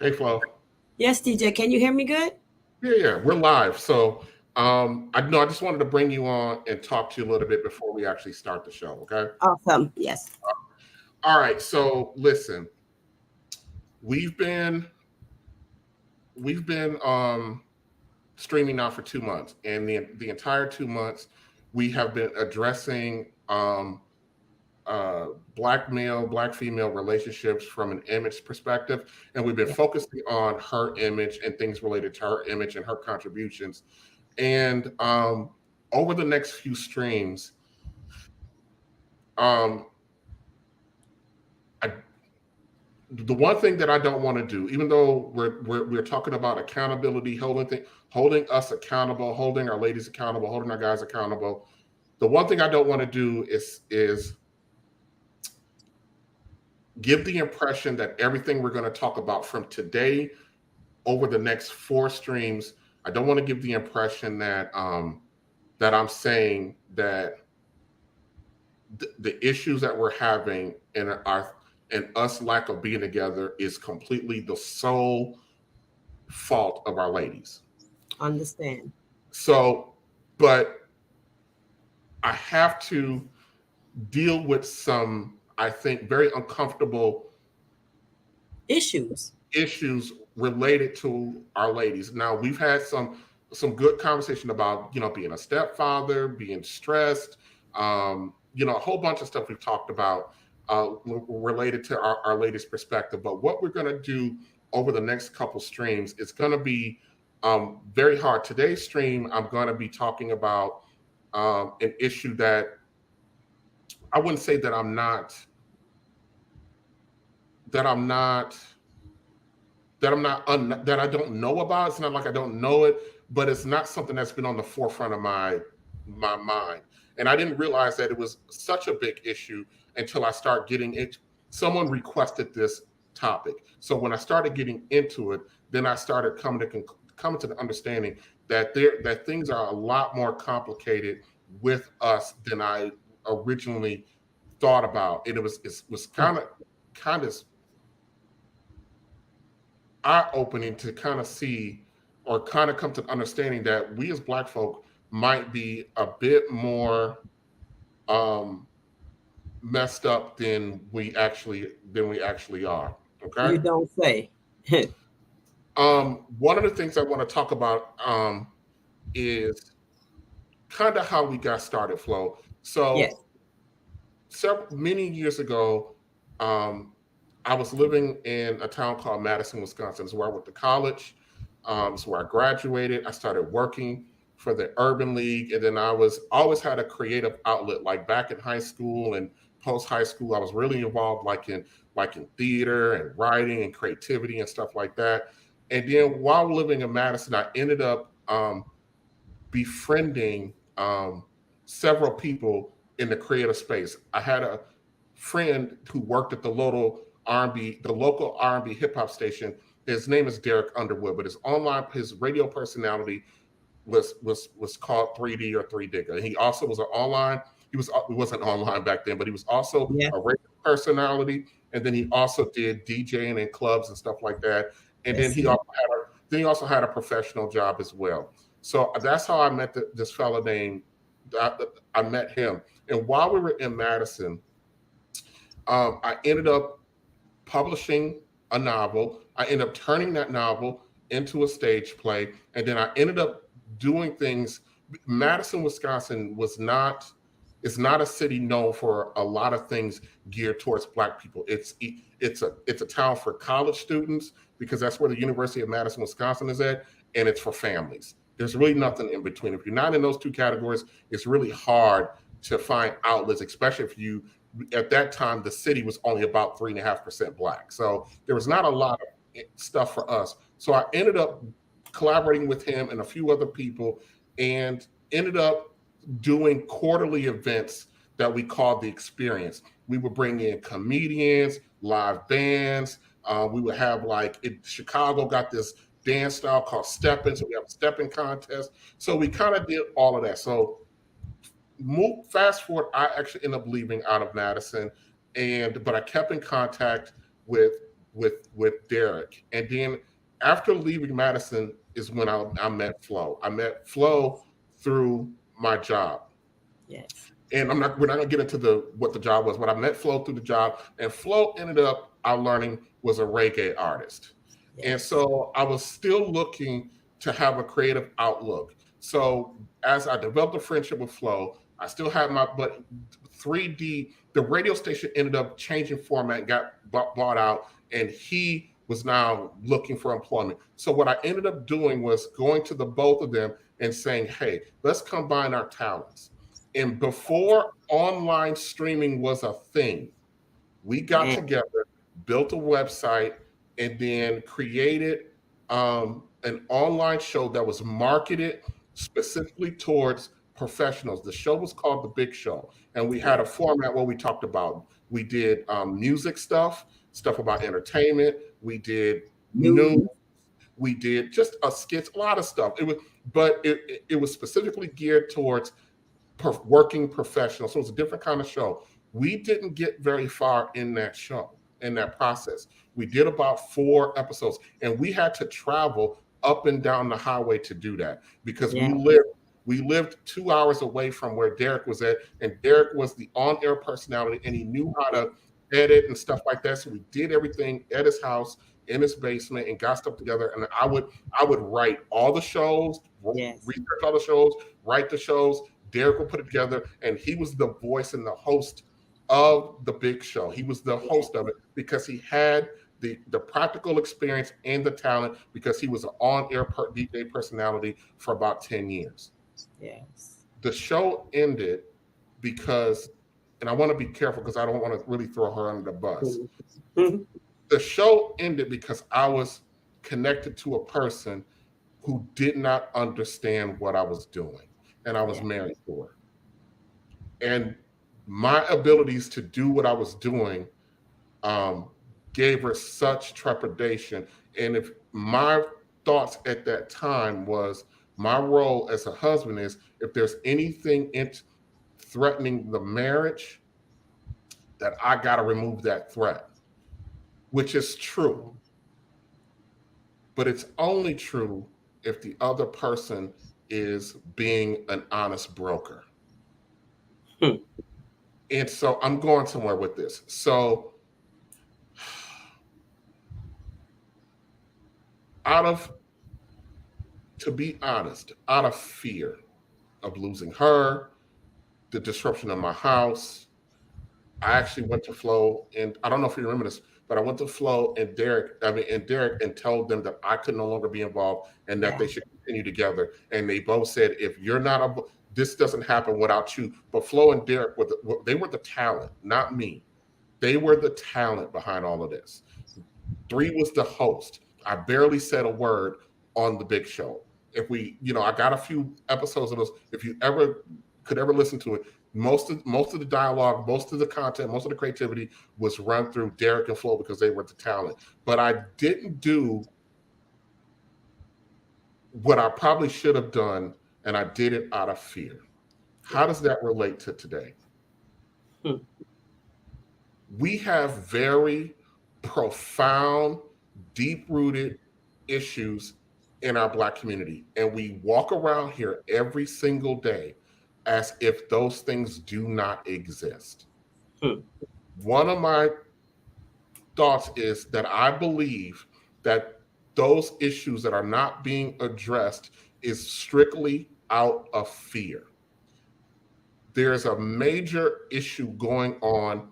Hey, Flo. Yes, DJ, can you hear me good? Yeah, we're live. So, I know I just wanted to bring you on and talk to you a little bit before we actually start the show. Okay. Awesome. Yes. All right. So, listen, we've been we've been streaming now for 2 months, and the entire 2 months we have been addressing uh, black male, black female relationships from an image perspective, and we've been Yeah. focusing on her image and things related to her image and her contributions. And over the next few streams, um, I, the one thing that I don't want to do, even though we're talking about accountability, holding us accountable, holding our ladies accountable, holding our guys accountable. The one thing I don't want to do is give the impression that everything we're going to talk about from today over the next four streams, I don't want to give the impression that I'm saying that the issues that we're having and us lack of being together is completely the sole fault of our ladies. Understand. So, but I have to deal with some, I think, very uncomfortable Issues. issues related to our ladies. Now, we've had some good conversation about being a stepfather, being stressed, a whole bunch of stuff we've talked about related to our ladies' perspective. But what we're going to do over the next couple streams is going to be very hard. Today's stream, I'm going to be talking about an issue that I wouldn't say that I'm not that I don't know about. It's not like I don't know it, but it's not something that's been on the forefront of my mind. And I didn't realize that it was such a big issue until I start getting it. Someone requested this topic, so when I started getting into it, then I started coming to the understanding that things are a lot more complicated with us than I originally thought about. And it was kind of eye opening to kind of see or kind of come to the understanding that we as Black folk might be a bit more um, messed up than we actually are. Okay. You don't say. One of the things I want to talk about is kind of how we got started, Flo. Yes. So many years ago, um, I was living in a town called Madison, Wisconsin. It's where I went to college. It's where I graduated. I started working for the Urban League, and then I was always had a creative outlet. Like back in high school and post high school, I was really involved, like in theater and writing and creativity and stuff like that. And then while living in Madison, I ended up befriending several people in the creative space. I had a friend who worked at the local R&B hip hop station. His name is Derek Underwood, but his radio personality was called 3D or 3 Digger. He also was an online. He wasn't online back then, but he was also Yeah. a radio personality, and then he also did DJing in clubs and stuff like that. And then Yes. Yes. he also had a professional job as well. So that's how I met this fellow named. I met him, and while we were in Madison, I ended up publishing a novel. I ended up turning that novel into a stage play, and then I ended up doing things. Madison, Wisconsin was not is not a city known for a lot of things geared towards Black people. It's a town for college students because that's where the University of Madison, Wisconsin is at, and it's for families. There's really nothing in between. If you're not in those two categories, it's really hard to find outlets, especially if you at that time the city was only about 3.5% Black. So there was not a lot of stuff for us. So I ended up collaborating with him and a few other people and ended up doing quarterly events that we called the experience. We would bring in comedians, live bands. We would have Chicago got this dance style called stepping. So we have a stepping contest. So we kind of did all of that. So fast forward, I actually ended up leaving out of Madison, but I kept in contact with with Derek. And then after leaving Madison is when I met Flo. I met Flo through my job. Yes. And we're not gonna get into what the job was, but I met Flo through the job, and Flo ended up out learning was a reggae artist. And Yes. so I was still looking to have a creative outlook. So as I developed a friendship with Flo, I still had but 3D, the radio station ended up changing format, got bought out, and he was now looking for employment. So what I ended up doing was going to the both of them and saying, hey, let's combine our talents. And before online streaming was a thing, we got And together, built a website, and then created an online show that was marketed specifically towards professionals. The show was called The Big Show, and we had a format where we talked about, we did music stuff about entertainment, we did news, news. we did just a skits, a lot of stuff. It was specifically geared towards working professionals. So it was a different kind of show. We didn't get very far in that show, in that process. We did about 4 episodes, and we had to travel up and down the highway to do that because Yeah. we lived 2 hours away from where Derek was at, and Derek was the on-air personality, and he knew how to edit and stuff like that. So we did everything at his house in his basement and got stuff together. And I would write all the shows, Yes. research all the shows, write the shows. Derek would put it together, and he was the voice and the host of The Big Show. He was the host of it because he had the practical experience and the talent because he was an on-air DJ personality for about 10 years. Yes. The show ended because, and I want to be careful because I don't want to really throw her under the bus. Mhm. The show ended because I was connected to a person who did not understand what I was doing, and I was married to her. And my abilities to do what I was doing gave her such trepidation. And if my thoughts at that time was my role as a husband is if there's anything threatening the marriage, that I got to remove that threat, which is true. But it's only true if the other person is being an honest broker. Hmm. And so I'm going somewhere with this. So to be honest, out of fear of losing her, the disruption of my house, I actually went to Flo, and I don't know if you remember this, but I went to Flo and Derek, and told them that I could no longer be involved and that they should continue together. And they both said, if you're not, this doesn't happen without you. But Flo and Derek they were the talent, not me. They were the talent behind all of this. 3 was the host. I barely said a word on The Big Show. If I got a few episodes of those. If you could ever listen to it, most of the dialogue, most of the content, most of the creativity was run through Derek and Flo because they were the talent. But I didn't do what I probably should have done, and I did it out of fear. How does that relate to today? Hmm. We have very profound, deep-rooted issues in our Black community, and we walk around here every single day as if those things do not exist. Hmm. One of my thoughts is that I believe that those issues that are not being addressed is strictly out of fear. There's a major issue going on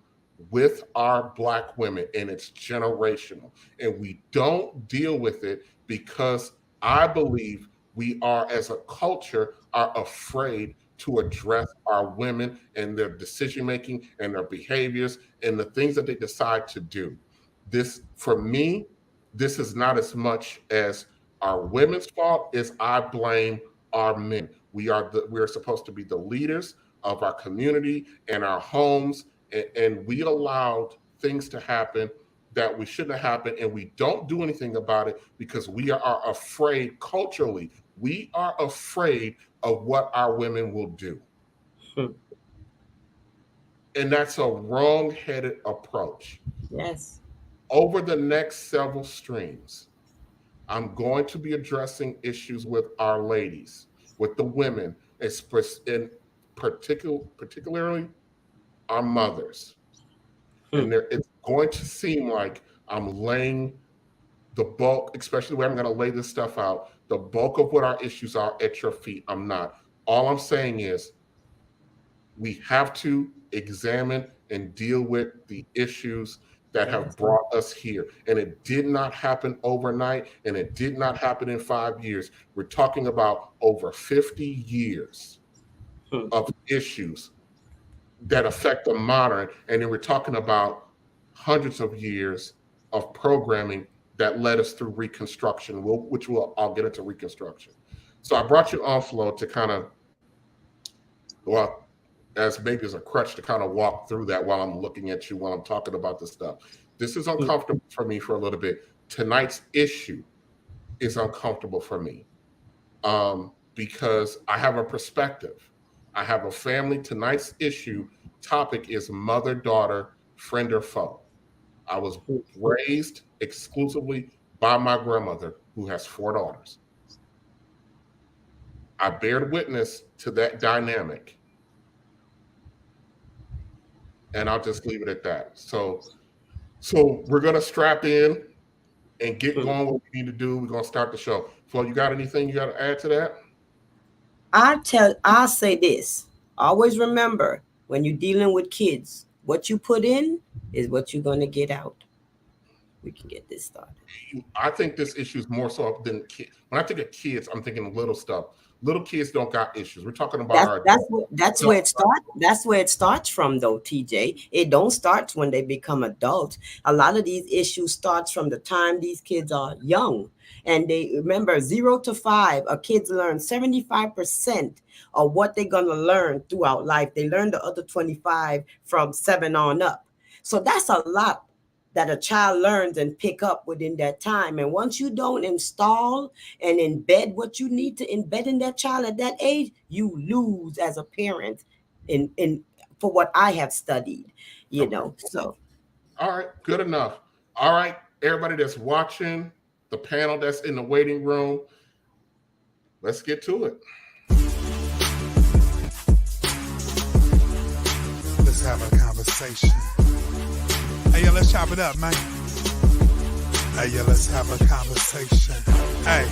with our Black women, and it's generational. And we don't deal with it because I believe we are, as a culture, are afraid to address our women and their decision making and their behaviors and the things that they decide to do. This, for me, this is not as much as our women's fault as I blame our men. We are supposed to be the leaders of our community and our homes, and we allowed things to happen that we shouldn't have happened, and we don't do anything about it because we are afraid culturally. We are afraid of what our women will do. Hmm. And that's a wrong-headed approach. Yes. over the next several streams, I'm going to be addressing issues with our ladies, with the women, in particularly our mothers. Hmm. And it's going to seem like I'm laying the bulk, especially where I'm going to lay this stuff out, the bulk of what our issues are at your feet. I'm not. All I'm saying is we have to examine and deal with the issues that have brought us here. And it did not happen overnight, and it did not happen in 5 years. We're talking about over 50 years Hmm. of issues that affect the modern. And then we're talking about hundreds of years of programming that led us through Reconstruction, I'll get into Reconstruction. So I brought you on, Flo, to kind of, well, as maybe as a crutch to kind of walk through that while I'm looking at you, while I'm talking about this stuff. This is uncomfortable for me for a little bit. Tonight's issue is uncomfortable for me because I have a perspective. I have a family. Tonight's issue topic is mother, daughter, friend, or foe. I was raised exclusively by my grandmother, who has 4 daughters. I bared witness to that dynamic. And I'll just leave it at that. So we're gonna strap in and get going what we need to do. We're gonna start the show. Flo, you got anything you got to add to that? I'll say this. Always remember when you're dealing with kids, what you put in is what you're gonna get out. We can get this started. I think this issue is more so than kids. When I think of kids, I'm thinking little stuff. Little kids don't got issues. We're talking about that's where it starts. That's where it starts from, though, TJ. It don't start when they become adults. A lot of these issues starts from the time these kids are young. And they remember 0 to 5, kids learn 75% of what they're gonna learn throughout life. They learn the other 25 from 7 on up. So that's a lot that a child learns and pick up within that time. And once you don't install and embed what you need to embed in that child at that age, you lose as a parent in for what I have studied, you know. So all right, good enough. All right, everybody that's watching, the panel that's in the waiting room, let's get to it. Let's have a conversation. Hey, yo, let's chop it up, man. Hey, yo, let's have a conversation. Hey,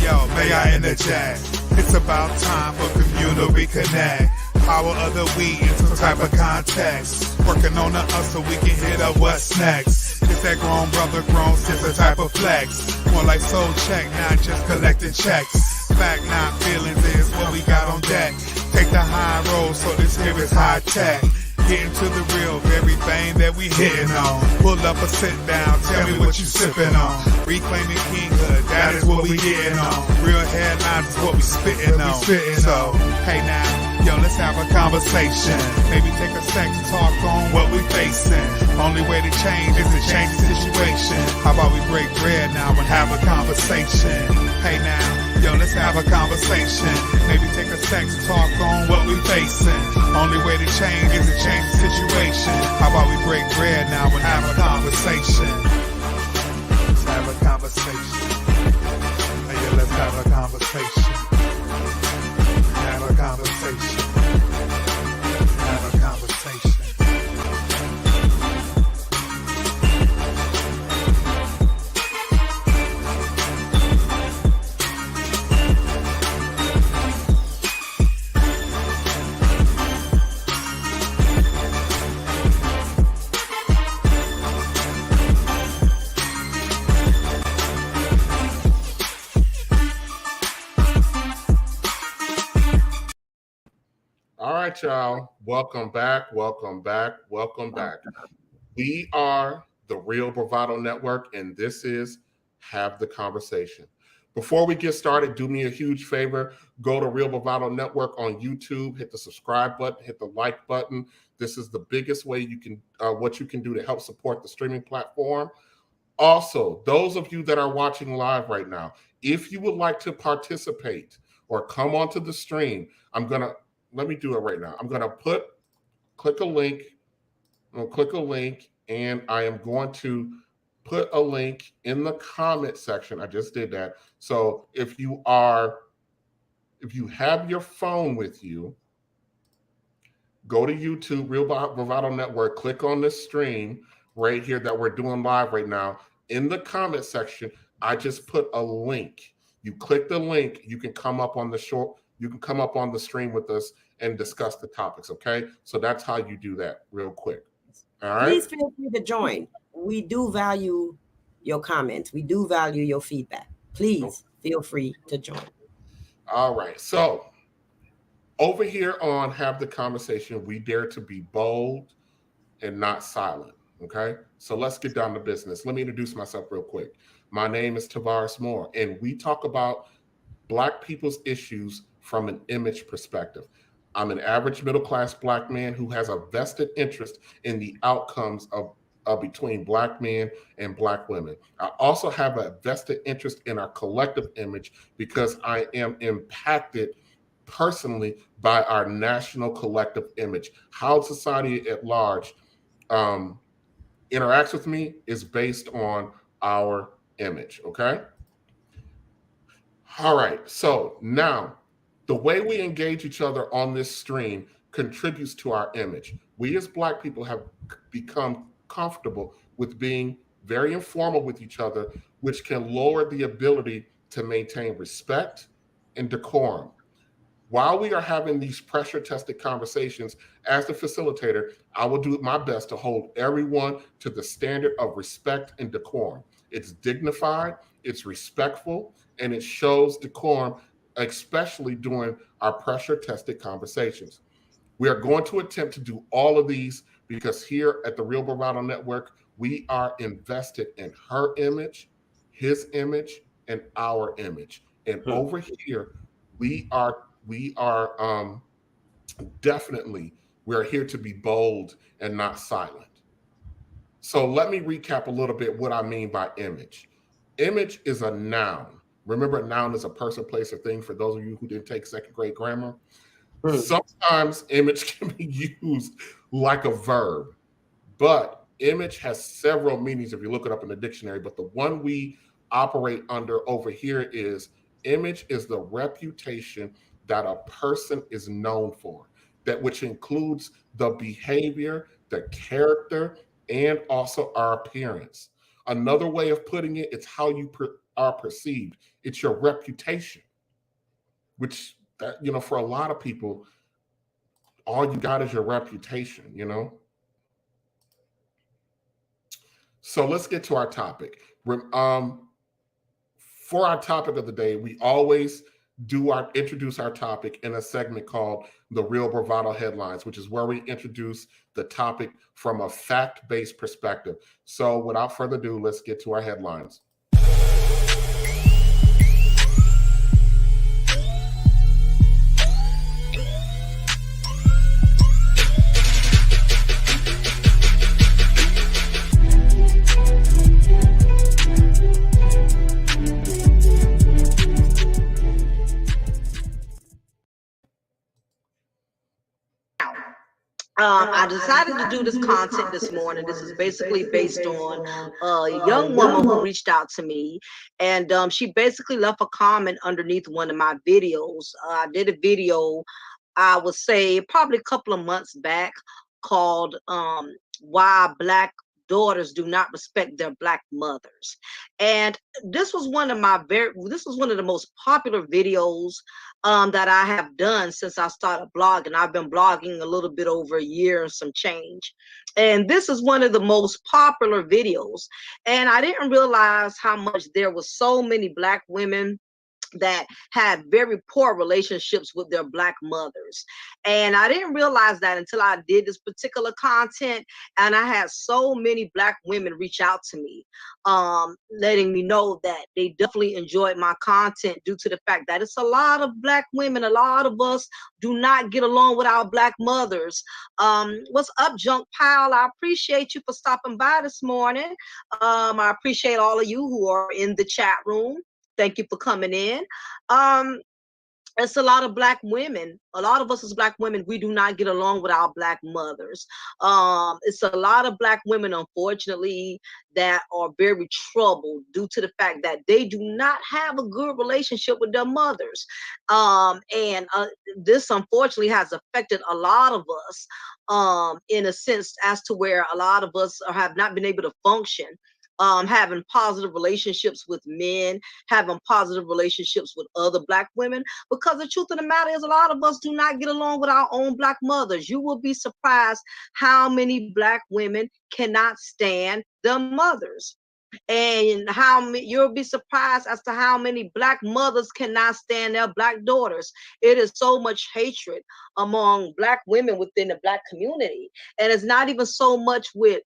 yo, may I interject? It's about time for communal reconnect. Power of the we in some type of context. Working on the us so we can hit up what's next. It's that grown brother, grown sister type of flex. More like soul check, not just collecting checks. Fact, not feelings is what we got on deck. Take the high road, so this here is high tech. Getting to the real, everything that we hitting on. Pull up or sit down, tell me what you sipping on. Reclaiming kinghood, that is what we getting on. Real headlines is what we spitting on. So, hey now, yo, let's have a conversation. Maybe take a sec to talk on what we facing. Only way to change is to change the situation. How about we break bread now and have a conversation? Hey now, yo, let's have a conversation. Maybe take a sec to talk on what we facing. Only way to change is to change the situation. How about we break bread now and have a conversation? Let's have a conversation. Hey, yeah, let's have a conversation. Have a conversation. Have a conversation. All right, y'all. Welcome back. We are the Real Bravado Network, and this is Have the Conversation. Before we get started, do me a huge favor. Go to Real Bravado Network on YouTube, hit the subscribe button, hit the like button. This is the biggest way you can, what you can do to help support the streaming platform. Also, those of you that are watching live right now, if you would like to participate or come onto the stream, let me do it right now. I'm going to click a link, and I am going to put a link in the comment section. I just did that. So if you have your phone with you, go to YouTube, Real Bravado Network, click on this stream right here that we're doing live right now. In the comment section, I just put a link. You click the link, you can come up on the stream with us and discuss the topics, okay? So that's how you do that real quick. All right? Please feel free to join. We do value your comments. We do value your feedback. Please feel free to join. All right. So over here on Have the Conversation, we dare to be bold and not silent. Okay. So let's get down to business. Let me introduce myself real quick. My name is Tavares Moore, and we talk about Black people's issues from an image perspective. I'm an average middle-class Black man who has a vested interest in the outcomes of between Black men and Black women. I also have a vested interest in our collective image because I am impacted personally by our national collective image. How society at large interacts with me is based on our image, okay? All right, so now the way we engage each other on this stream contributes to our image. We as Black people have become comfortable with being very informal with each other, which can lower the ability to maintain respect and decorum. While we are having these pressure tested conversations, as the facilitator, I will do my best to hold everyone to the standard of respect and decorum. It's dignified, it's respectful, and it shows decorum, especially during our pressure tested conversations. We are going to attempt to do all of these because here at the Real Bravado Network, we are invested in her image, his image, and our image. And over here, we are definitely, we're here to be bold and not silent. So let me recap a little bit what I mean by image. Image is a noun. Remember, a noun is a person, place, or thing for those of you who didn't take second grade grammar. Sometimes image can be used like a verb, but image has several meanings if you look it up in the dictionary. But the one we operate under over here is image is the reputation that a person is known for, that which includes the behavior, the character, and also our appearance. Another way of putting it, it's how you are perceived. It's your reputation, which, for a lot of people, all you got is your reputation, So let's get to our topic. For our topic of the day, we always introduce our topic in a segment called the Real Bravado Headlines, which is where we introduce the topic from a fact-based perspective. So without further ado, let's get to our headlines. I decided to do this content this morning. This is basically based on a young woman who reached out to me, and she basically left a comment underneath one of my videos. I did a video, I would say probably a couple of months back, called Why Black Daughters Do Not Respect Their Black Mothers. And this was one of the most popular videos that I have done since I started blogging. I've been blogging a little bit over a year and some change. And this is one of the most popular videos. And I didn't realize how much there was so many Black women that had very poor relationships with their Black mothers. And I didn't realize that until I did this particular content. And I had so many Black women reach out to me, letting me know that they definitely enjoyed my content due to the fact that it's a lot of Black women. A lot of us do not get along with our Black mothers. What's up, Junk Pile? I appreciate you for stopping by this morning. I appreciate all of you who are in the chat room. Thank you for coming in. it's a lot of black women. A lot of us as black women, we do not get along with our black mothers. It's a lot of black women, unfortunately, that are very troubled due to the fact that they do not have a good relationship with their mothers. And this unfortunately has affected a lot of us, in a sense, as to where a lot of us have not been able to function, having positive relationships with men, having positive relationships with other black women, because the truth of the matter is a lot of us do not get along with our own black mothers. You will be surprised how many black women cannot stand their mothers, and you'll be surprised as to how many black mothers cannot stand their black daughters. It is so much hatred among black women within the black community, and it's not even so much with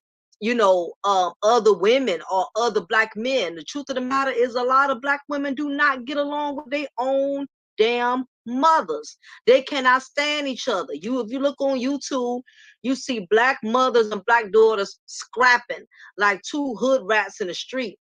other women or other black men. The truth of the matter is a lot of black women do not get along with their own damn mothers. They cannot stand each other. If you look on YouTube, you see black mothers and black daughters scrapping like two hood rats in the street.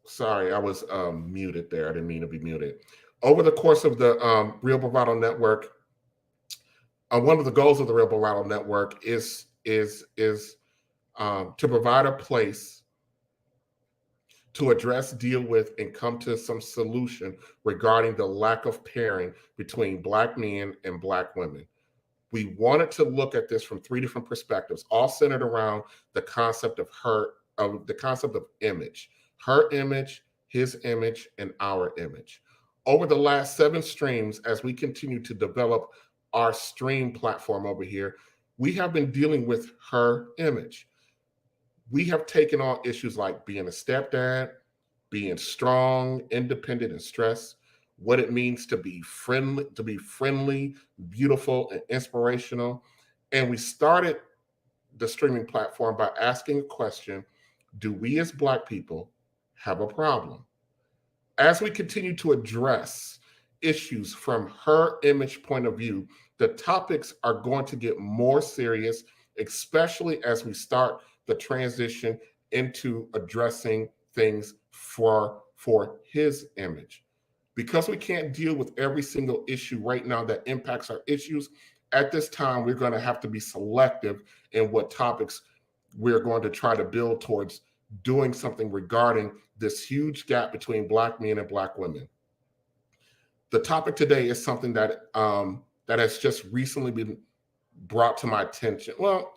Sorry, I was muted there. I didn't mean to be muted. Over the course of the Real Bravado Network, one of the goals of the Real Bravado Network is to provide a place to address, deal with, and come to some solution regarding the lack of pairing between black men and black women. We wanted to look at this from three different perspectives, all centered around the concept of image, her image, his image, and our image. Over the last 7 streams, as we continue to develop our stream platform over here, we have been dealing with her image. We have taken on issues like being a stepdad, being strong, independent, and stressed, what it means to be friendly, beautiful, and inspirational. And we started the streaming platform by asking a question: do we as Black people have a problem? As we continue to address issues from her image point of view, the topics are going to get more serious, especially as we start the transition into addressing things for his image. Because we can't deal with every single issue right now that impacts our issues, at this time, we're going to have to be selective in what topics we're going to try to build towards doing something regarding this huge gap between Black men and Black women. The topic today is something that has just recently been brought to my attention. Well,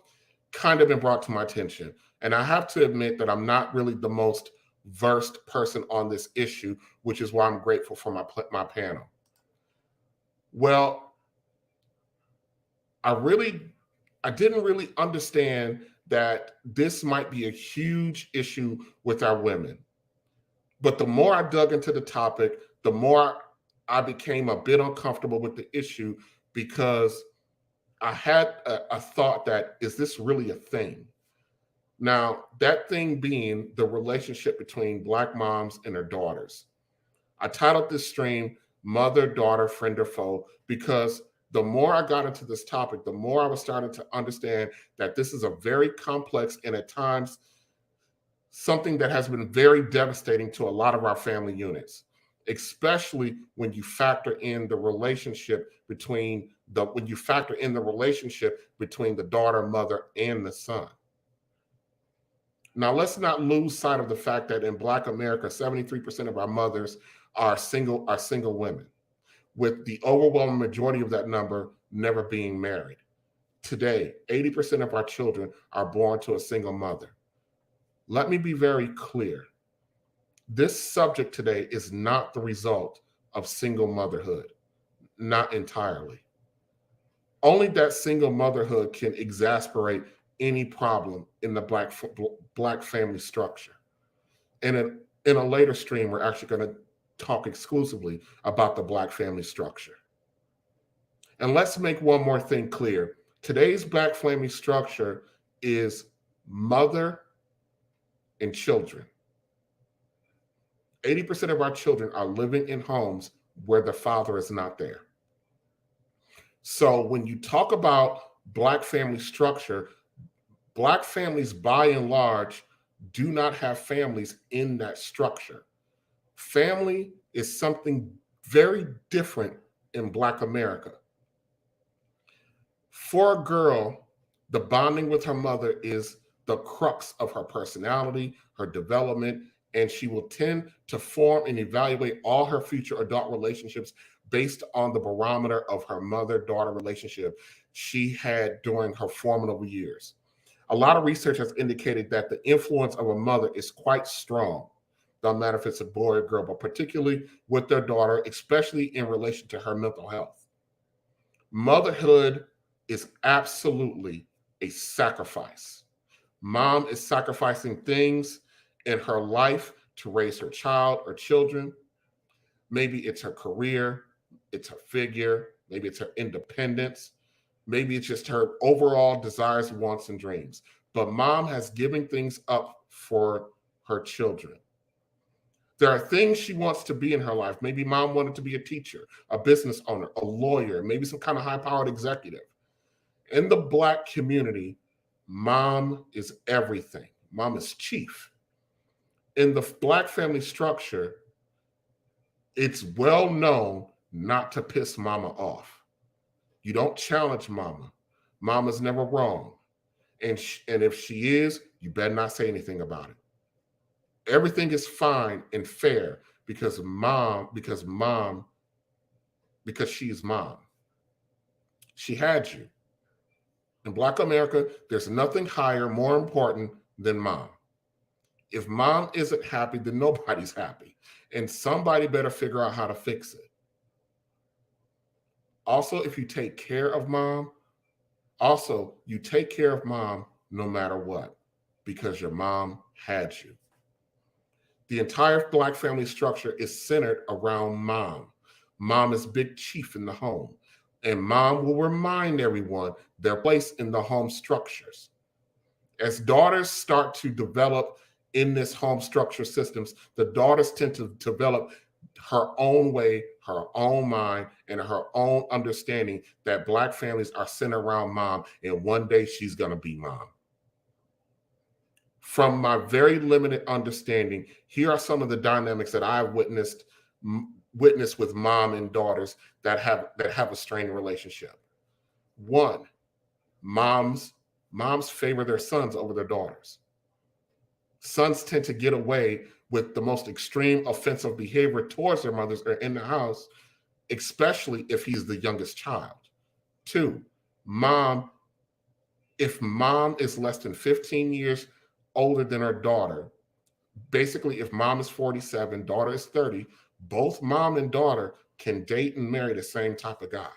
kind of been brought to my attention. And I have to admit that I'm not really the most versed person on this issue, which is why I'm grateful for my panel. Well, I didn't really understand that this might be a huge issue with our women. But the more I dug into the topic, the more I became a bit uncomfortable with the issue, because I had a thought that, is this really a thing? Now, that thing being the relationship between Black moms and their daughters. I titled this stream Mother, Daughter, Friend, or Foe, because the more I got into this topic, the more I was starting to understand that this is a very complex and at times something that has been very devastating to a lot of our family units, especially when you factor in the relationship between the daughter, mother, and the son. Now, let's not lose sight of the fact that in Black America, 73% of our mothers are single women, with the overwhelming majority of that number never being married. Today, 80% of our children are born to a single mother. Let me be very clear. This subject today is not the result of single motherhood, not entirely. Only that single motherhood can exasperate any problem in the black family structure. And in a later stream, we're actually going to talk exclusively about the Black family structure. And let's make one more thing clear. Today's Black family structure is mother and children. 80% of our children are living in homes where the father is not there. So when you talk about Black family structure, Black families by and large do not have families in that structure. Family is something very different in Black America. For a girl, the bonding with her mother is the crux of her personality, her development, and she will tend to form and evaluate all her future adult relationships based on the barometer of her mother-daughter relationship she had during her formative years. A lot of research has indicated that the influence of a mother is quite strong. Doesn't matter if it's a boy or girl, but particularly with their daughter, especially in relation to her mental health. Motherhood is absolutely a sacrifice. Mom is sacrificing things in her life to raise her child or children. Maybe it's her career, it's her figure, maybe it's her independence, maybe it's just her overall desires, wants, and dreams. But mom has given things up for her children. There are things she wants to be in her life. Maybe mom wanted to be a teacher, a business owner, a lawyer, maybe some kind of high-powered executive. In the Black community, mom is everything. Mom is chief. In the Black family structure, it's well known not to piss mama off. You don't challenge mama. Mama's never wrong. And if she is, you better not say anything about it. Everything is fine and fair because she's mom. She had you. In Black America, there's nothing higher, more important than mom. If mom isn't happy, then nobody's happy. And somebody better figure out how to fix it. Also, if you take care of mom, you take care of mom no matter what, because your mom had you. The entire Black family structure is centered around mom. Mom is big chief in the home, and mom will remind everyone their place in the home structures. As daughters start to develop in this home structure systems, the daughters tend to develop her own way, her own mind, and her own understanding that Black families are centered around mom, and one day she's going to be mom. From my very limited understanding, here are some of the dynamics that I've witnessed with mom and daughters that have a strained relationship. One, moms favor their sons over their daughters. Sons tend to get away with the most extreme offensive behavior towards their mothers or in the house, especially if he's the youngest child. Two, if mom is less than 15 years older than her daughter, basically if mom is 47, daughter is 30, both mom and daughter can date and marry the same type of guy.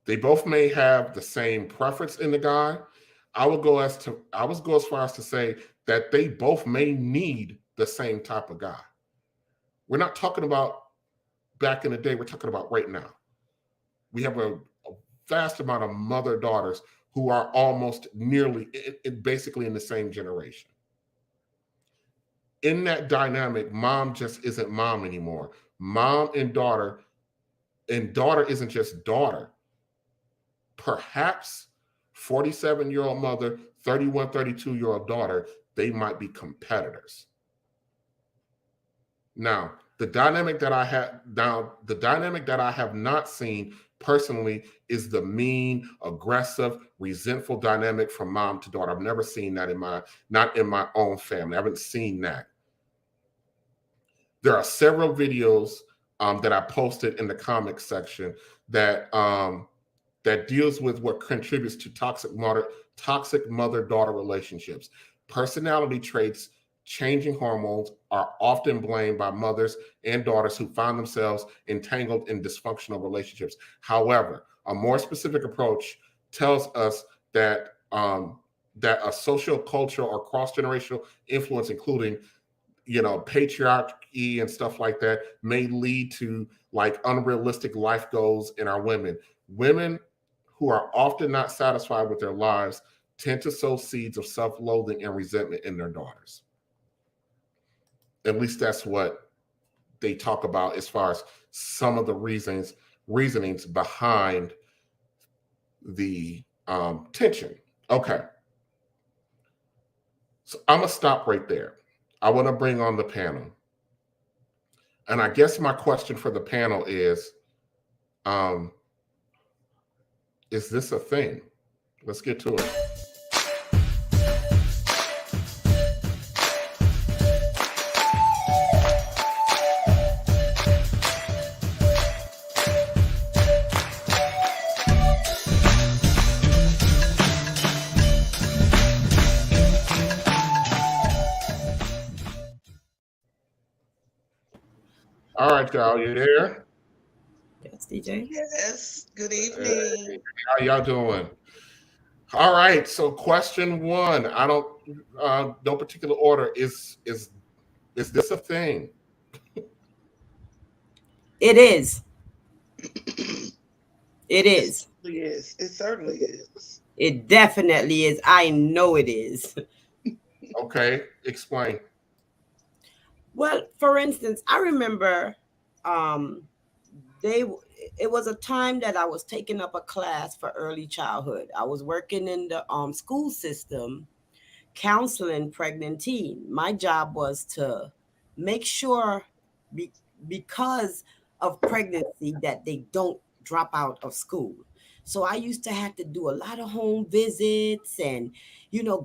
They both may have the same preference in the guy. I would go as far as to say that they both may need the same type of guy. We're not talking about back in the day, we're talking about right now. We have a vast amount of mother-daughters who are almost basically in the same generation. In that dynamic, mom just isn't mom anymore. Mom and daughter isn't just daughter. Perhaps 47-year-old mother, 31, 32-year-old daughter, they might be competitors. Now, the dynamic that I have not seen personally is the mean, aggressive, resentful dynamic from mom to daughter. I've never seen that not in my own family. I haven't seen that. There are several videos that I posted in the comments section that that deals with what contributes to toxic mother-daughter relationships. Personality traits, changing hormones are often blamed by mothers and daughters who find themselves entangled in dysfunctional relationships. However, a more specific approach tells us that that a social, cultural, or cross-generational influence, including patriarchy and stuff like that, may lead to like unrealistic life goals in our women. Women who are often not satisfied with their lives tend to sow seeds of self-loathing and resentment in their daughters. At least that's what they talk about as far as some of the reasonings behind the tension. Okay. So I'm going to stop right there. I want to bring on the panel. And I guess my question for the panel is this a thing? Let's get to it. All right, y'all, you there? Yes, DJ. Yes. Good evening. Hey, how y'all doing? All right. So, question one. I don't no particular order. Is this a thing? It is. It is. Yes, it certainly is. It definitely is. I know it is. Okay, explain. Well, for instance, I remember um, they it was a time that I was taking up a class for early childhood. I was working in the school system counseling pregnant teen. My job was to make sure be, because of pregnancy that they don't drop out of school. So I used to have to do a lot of home visits and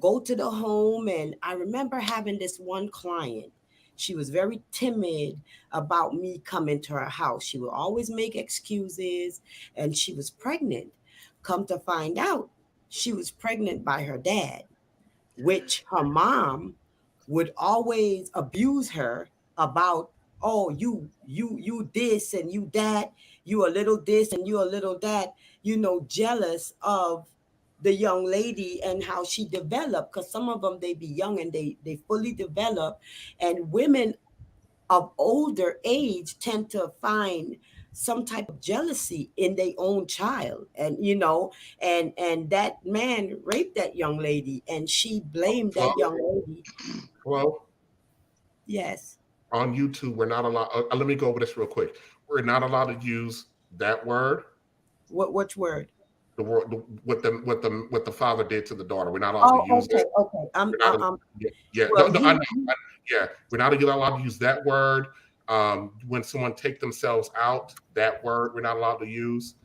go to the home, and I remember having this one client. She was very timid about me coming to her house. She would always make excuses, and she was pregnant. Come to find out, she was pregnant by her dad, which her mom would always abuse her about. Oh, you this and you that, you a little this and you a little that, jealous of the young lady and how she developed, because some of them, they be young and they fully develop, and women of older age tend to find some type of jealousy in their own child, and and that man raped that young lady, and she blamed that Well, young lady. well, Yes. on YouTube, we're not allowed. Let me go over this real quick. We're not allowed to use that word. Which word? The word what the father did to the daughter. We're not allowed to use Okay, that. okay. We're not, yeah. Well, No, I know. Yeah, we're not allowed to use that word. When someone take themselves out, that word we're not allowed to use.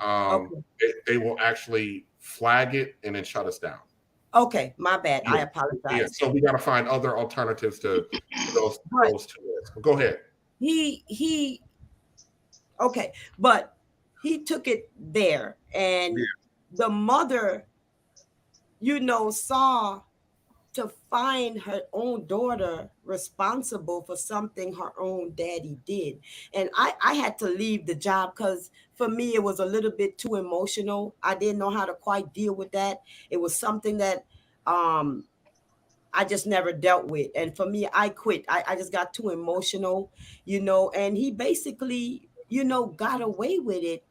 okay, They will actually flag it and then shut us down. okay, my bad. I Yeah, yeah. apologize. So we got to find other alternatives to But those two words. But go ahead. he okay, but he took it there, Yeah. and the mother, saw to find her own daughter responsible for something her own daddy did. And I had to leave the job because for me it was a little bit too emotional. I didn't know how to quite deal with that. It was something that um I just never dealt with. And for me, I quit. I just got too emotional, and he basically, got away with it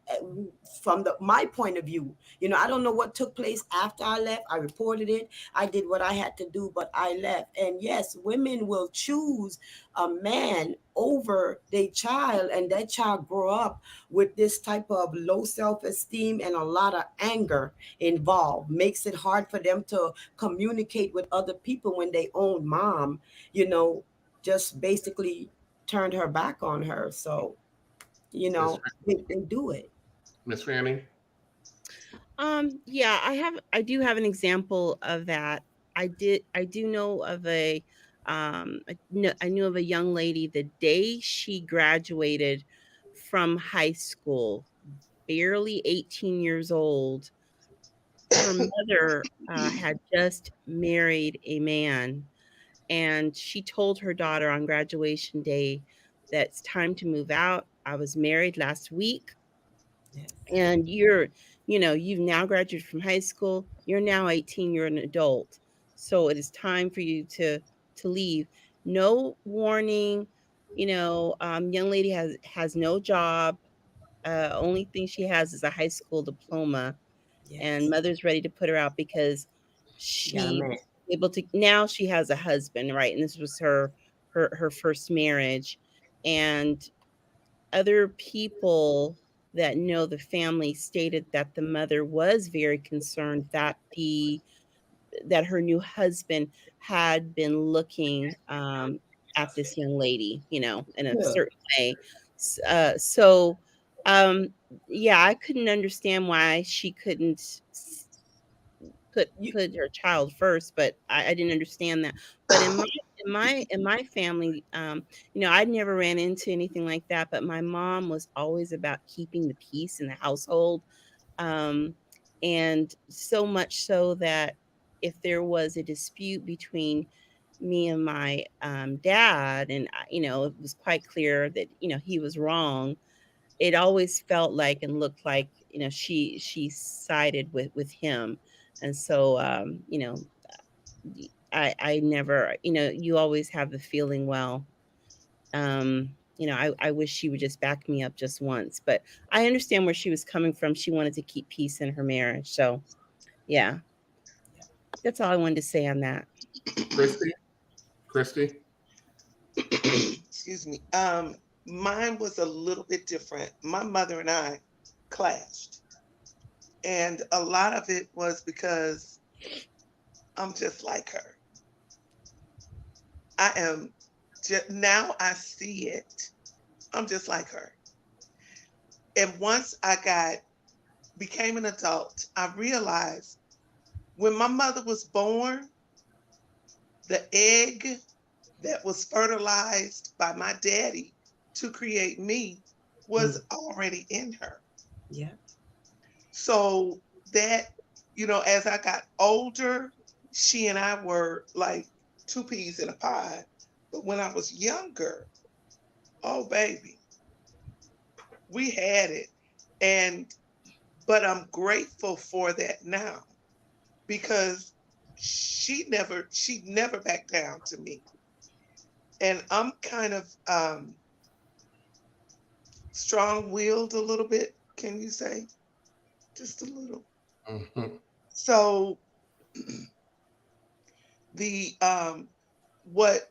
from my point of view. I don't know what took place after I left. I reported it. I did what I had to do, but I left. And yes, women will choose a man over their child, and that child grow up with this type of low self-esteem and a lot of anger involved. Makes it hard for them to communicate with other people when they own mom, you know, just basically turned her back on her. So, It's they do it. Miss Fanny? Yeah, I do have an example of that. I do know of I knew of a young lady the day she graduated from high school, barely 18 years old. Her mother had just married a man, and she told her daughter on graduation day that it's time to move out. I was married last week, Yes. and you've now graduated from high school. You're now 18, you're an adult, so it is time for you to leave. No warning. Young lady has no job. Only thing she has is a high school diploma, and Yes. mother's ready to put her out because She got a she man. was able to. Now she has a husband, right? And this was her first marriage. And other people that know the family stated that the mother was very concerned that her new husband had been looking at this young lady, in a Good. certain way. So, um, yeah, I couldn't understand why she couldn't You, put her child first, but I didn't understand that. But in my family, I never ran into anything like that. But my mom was always about keeping the peace in the household, um, and so much so that if there was a dispute between me and my dad, and it was quite clear that he was wrong, it always felt like and looked like she sided with him. And so I never, you always have the feeling, well, I wish she would just back me up just once. But I understand where she was coming from. She wanted to keep peace in her marriage. So yeah, that's all I wanted to say on that. Christy? Christy? Excuse me. Mine was a little bit different. My mother and I clashed, and a lot of it was because I'm just like her. I am. Now I see it. I'm just like her. And once I became an adult, I realized when my mother was born, the egg that was fertilized by my daddy to create me was mm, already in her. yeah. So that, as I got older, she and I were like two peas in a pod. But when I was younger, oh baby, we had it. And but I'm grateful for that now because she never backed down to me. And I'm kind of strong-willed a little bit, can you say? Just a little. Hmm. So the what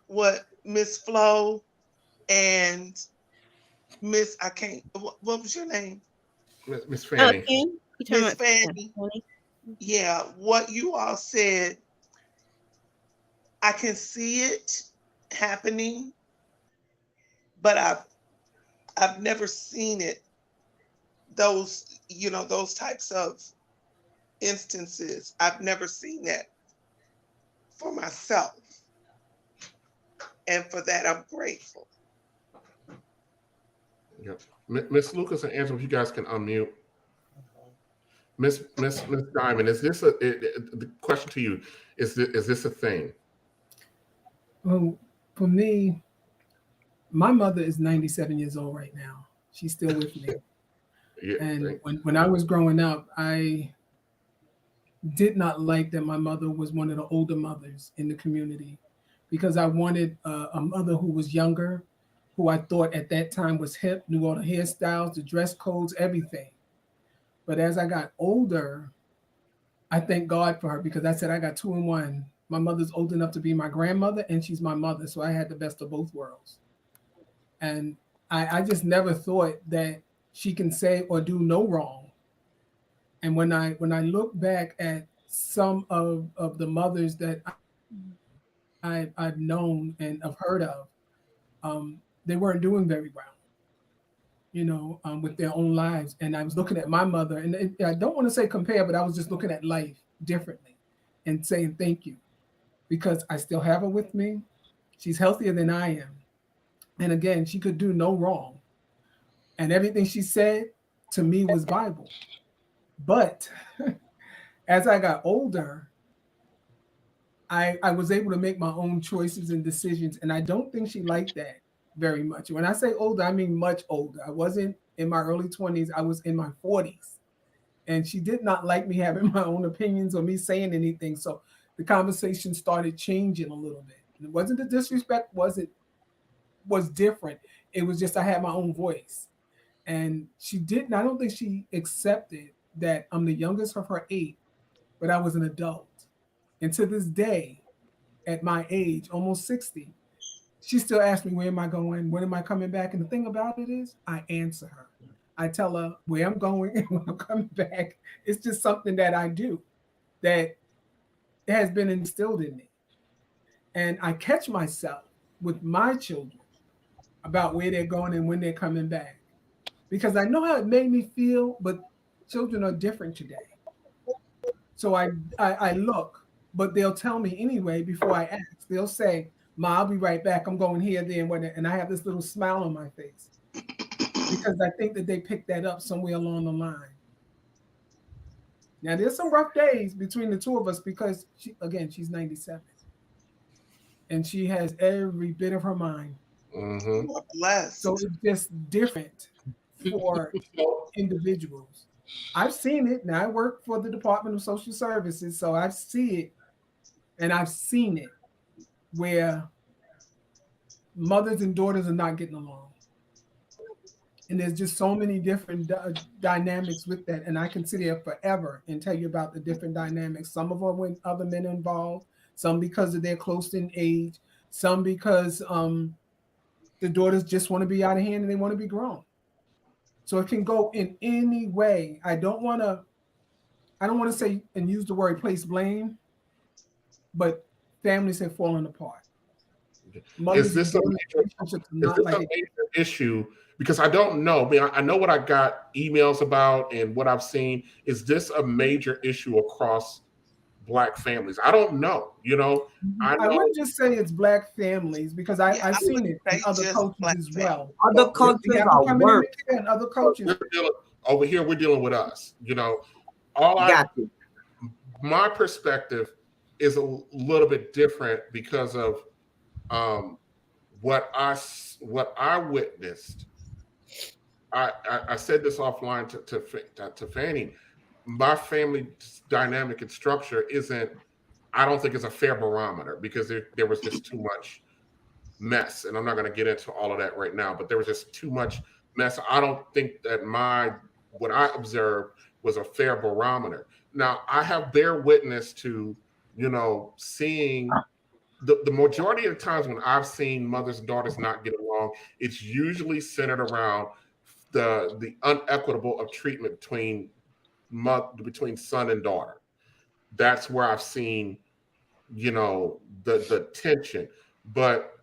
Miss Flo and Miss I can't what was your name? Miss Oh, Fanny? Fanny? You talking Miss about Fanny. Fanny? Yeah, what you all said, I can see it happening, but I've never seen it, those types of instances. I've never seen that for myself. And for that I'm grateful. Yeah. Miss Lucas and Angela, if you guys can unmute. Miss Diamond, is this the question to you? Is this a thing? Well, for me, my mother is 97 years old right now. She's still with me. Yeah. And when I was growing up, I did not like that my mother was one of the older mothers in the community because I wanted a mother who was younger, who I thought at that time was hip, knew all the hairstyles, the dress codes, everything. But as I got older, I thank God for her because I said I got two in one. My mother's old enough to be my grandmother, and she's my mother. So I had the best of both worlds. And I just never thought that she can say or do no wrong. And when I look back at some of the mothers that I've known and have heard of, they weren't doing very well. with their own lives. And I was looking at my mother, and I don't want to say compare, but I was just looking at life differently and saying thank you because I still have her with me. She's healthier than I am. And again, she could do no wrong. And everything she said to me was Bible. But as I got older, I was able to make my own choices and decisions. And I don't think she liked that very much. When I say older, I mean much older. I wasn't in my early 20s, I was in my 40s. And she did not like me having my own opinions or me saying anything. So the conversation started changing a little bit. And it wasn't the disrespect, was different. It was just I had my own voice. And she didn't, I don't think she accepted that I'm the youngest of her eight, but I was an adult. And to this day, at my age, almost 60, she still asks me, where am I going? When am I coming back? And the thing about it is, I answer her. I tell her where I'm going and when I'm coming back. It's just something that I do that has been instilled in me. And I catch myself with my children about where they're going and when they're coming back. Because I know how it made me feel, but children are different today. So I look, but they'll tell me anyway before I ask. They'll say, Ma, I'll be right back. I'm going here, there, and when, and I have this little smile on my face because I think that they picked that up somewhere along the line. Now, there's some rough days between the two of us because, she's 97. And she has every bit of her mind. Mm-hmm. Blessed. So it's just different for individuals. I've seen it. Now, I work for the Department of Social Services, so I see it and I've seen it where mothers and daughters are not getting along. And there's just so many different dynamics with that. And I can sit here forever and tell you about the different dynamics. Some of them with other men involved, some because of their close in age, some because the daughters just want to be out of hand and they want to be grown. So it can go in any way. I don't want to say and use the word place blame, but families have fallen apart. Is this a major issue? Because I don't know. I mean, I know what I got emails about and what I've seen. Is this a major issue across Black families? I don't know. I wouldn't just say it's Black families because I've seen it in other cultures as well. Other cultures are worse. And other cultures. Over here, we're dealing with us. My perspective is a little bit different because of what I witnessed. I said this offline to Fanny. My family dynamic and structure isn't. I don't think it's a fair barometer because there was just too much mess, and I'm not going to get into all of that right now. But there was just too much mess. I don't think that what I observed was a fair barometer. Now I have bear witness to seeing. The majority of the times when I've seen mothers and daughters not get along, it's usually centered around the unequitable of treatment between son and daughter. That's where I've seen, the tension. But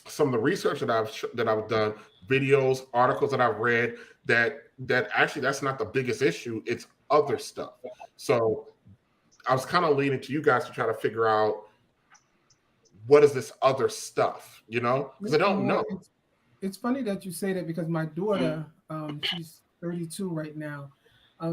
some of the research that I've done, videos, articles that I've read, that actually that's not the biggest issue. It's other stuff. So I was kind of leaning to you guys to try to figure out what is this other stuff, because I don't know. It's funny that you say that because my daughter, she's 32 right now.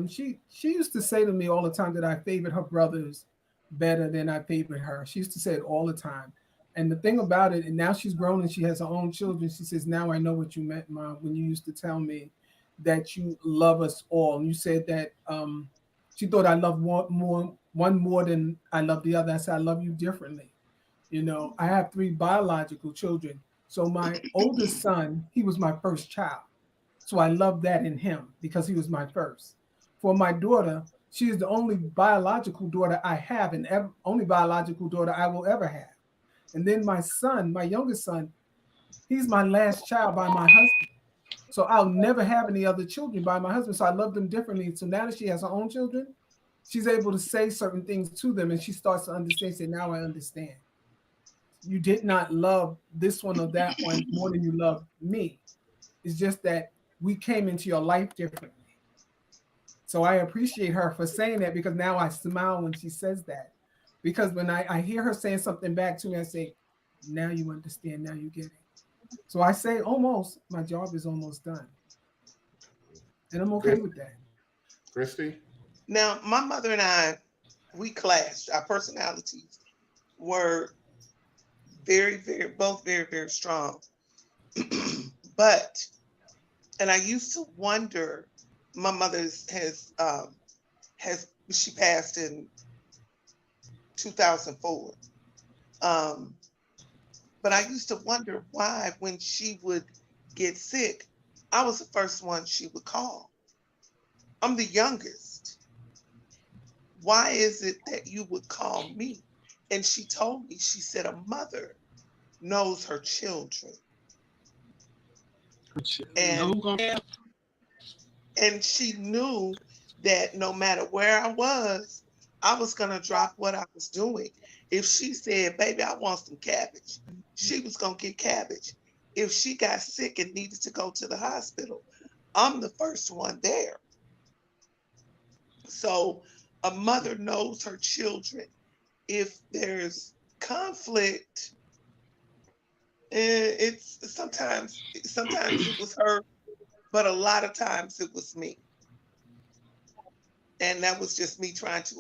She used to say to me all the time that I favored her brothers better than I favored her. She used to say it all the time. And the thing about it, and now she's grown and she has her own children. She says, now I know what you meant, Mom, when you used to tell me that you love us all. And you said that she thought I loved one more than I love the other. I said, I love you differently. I have 3 biological children. So my oldest son, he was my first child. So I love that in him because he was my first. For my daughter, she is the only biological daughter I have and only biological daughter I will ever have. And then my son, my youngest son, he's my last child by my husband. So I'll never have any other children by my husband. So I love them differently. So now that she has her own children, she's able to say certain things to them and she starts to understand, say, now I understand. You did not love this one or that one more than you love me. It's just that we came into your life differently. So I appreciate her for saying that, because now I smile when she says that. Because when I hear her saying something back to me, I say, now you understand, now you get it. So I say, almost, my job is almost done. And I'm okay with that. Christy? Now, my mother and I, we clashed. Our personalities were both very, very strong. But, and I used to wonder, my she passed in 2004. Um, but I used to wonder why, when she would get sick, I was the first one she would call. I'm the youngest. Why is it that you would call me? And she told me, she said, a mother knows her children. And she knew that no matter where I was going to drop what I was doing. If she said, baby, I want some cabbage, she was going to get cabbage. If she got sick and needed to go to the hospital, I'm the first one there. So a mother knows her children. If there's conflict, it's sometimes it was her, but a lot of times it was me. And that was just me trying to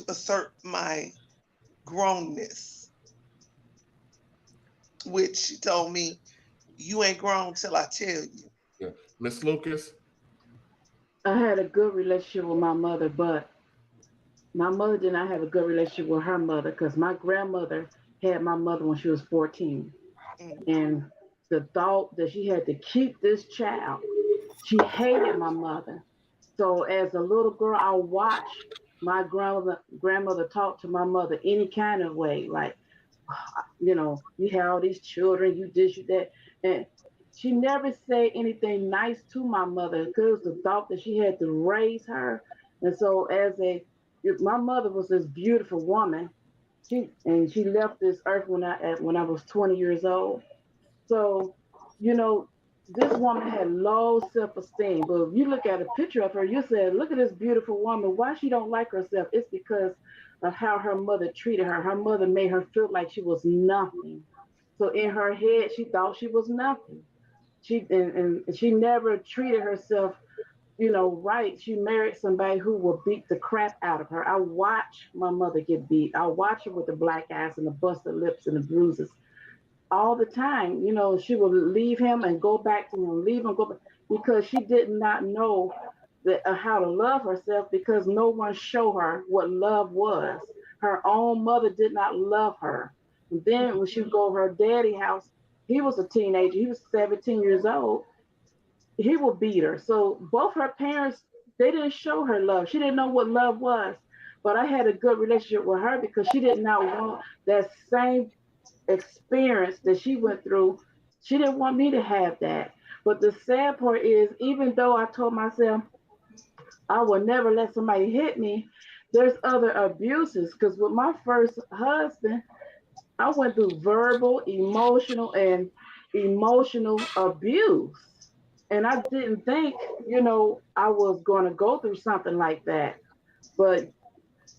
assert my grownness, which she told me, you ain't grown till I tell you. Yeah. Miss Lucas? I had a good relationship with my mother, but my mother did not have a good relationship with her mother, because my grandmother had my mother when she was 14. Mm. And the thought that she had to keep this child, she hated my mother. So as a little girl, I watched my grandmother talk to my mother any kind of way, like, you have all these children, you this, you that. And she never said anything nice to my mother, because the thought that she had to raise her. And so my mother was this beautiful woman. She left this earth when I was 20 years old. So, you know, this woman had low self-esteem. But if you look at a picture of her, you say, look at this beautiful woman. Why she don't like herself? It's because of how her mother treated her. Her mother made her feel like she was nothing. So in her head, she thought she was nothing. And she never treated herself, right. She married somebody who will beat the crap out of her. I watch my mother get beat. I watch her with the black eyes and the busted lips and the bruises all the time. She would leave him and go back to him, leave him, go back, because she did not know how to love herself, because no one showed her what love was. Her own mother did not love her. And then when she would go to her daddy house, he was a teenager. He was 17 years old. He would beat her. So both her parents, they didn't show her love. She didn't know what love was. But I had a good relationship with her, because she did not want that same experience that she went through. She didn't want me to have that. But the sad part is, even though I told myself I will never let somebody hit me, there's other abuses. Because with my first husband, I went through verbal, emotional abuse. And I didn't think, I was going to go through something like that. But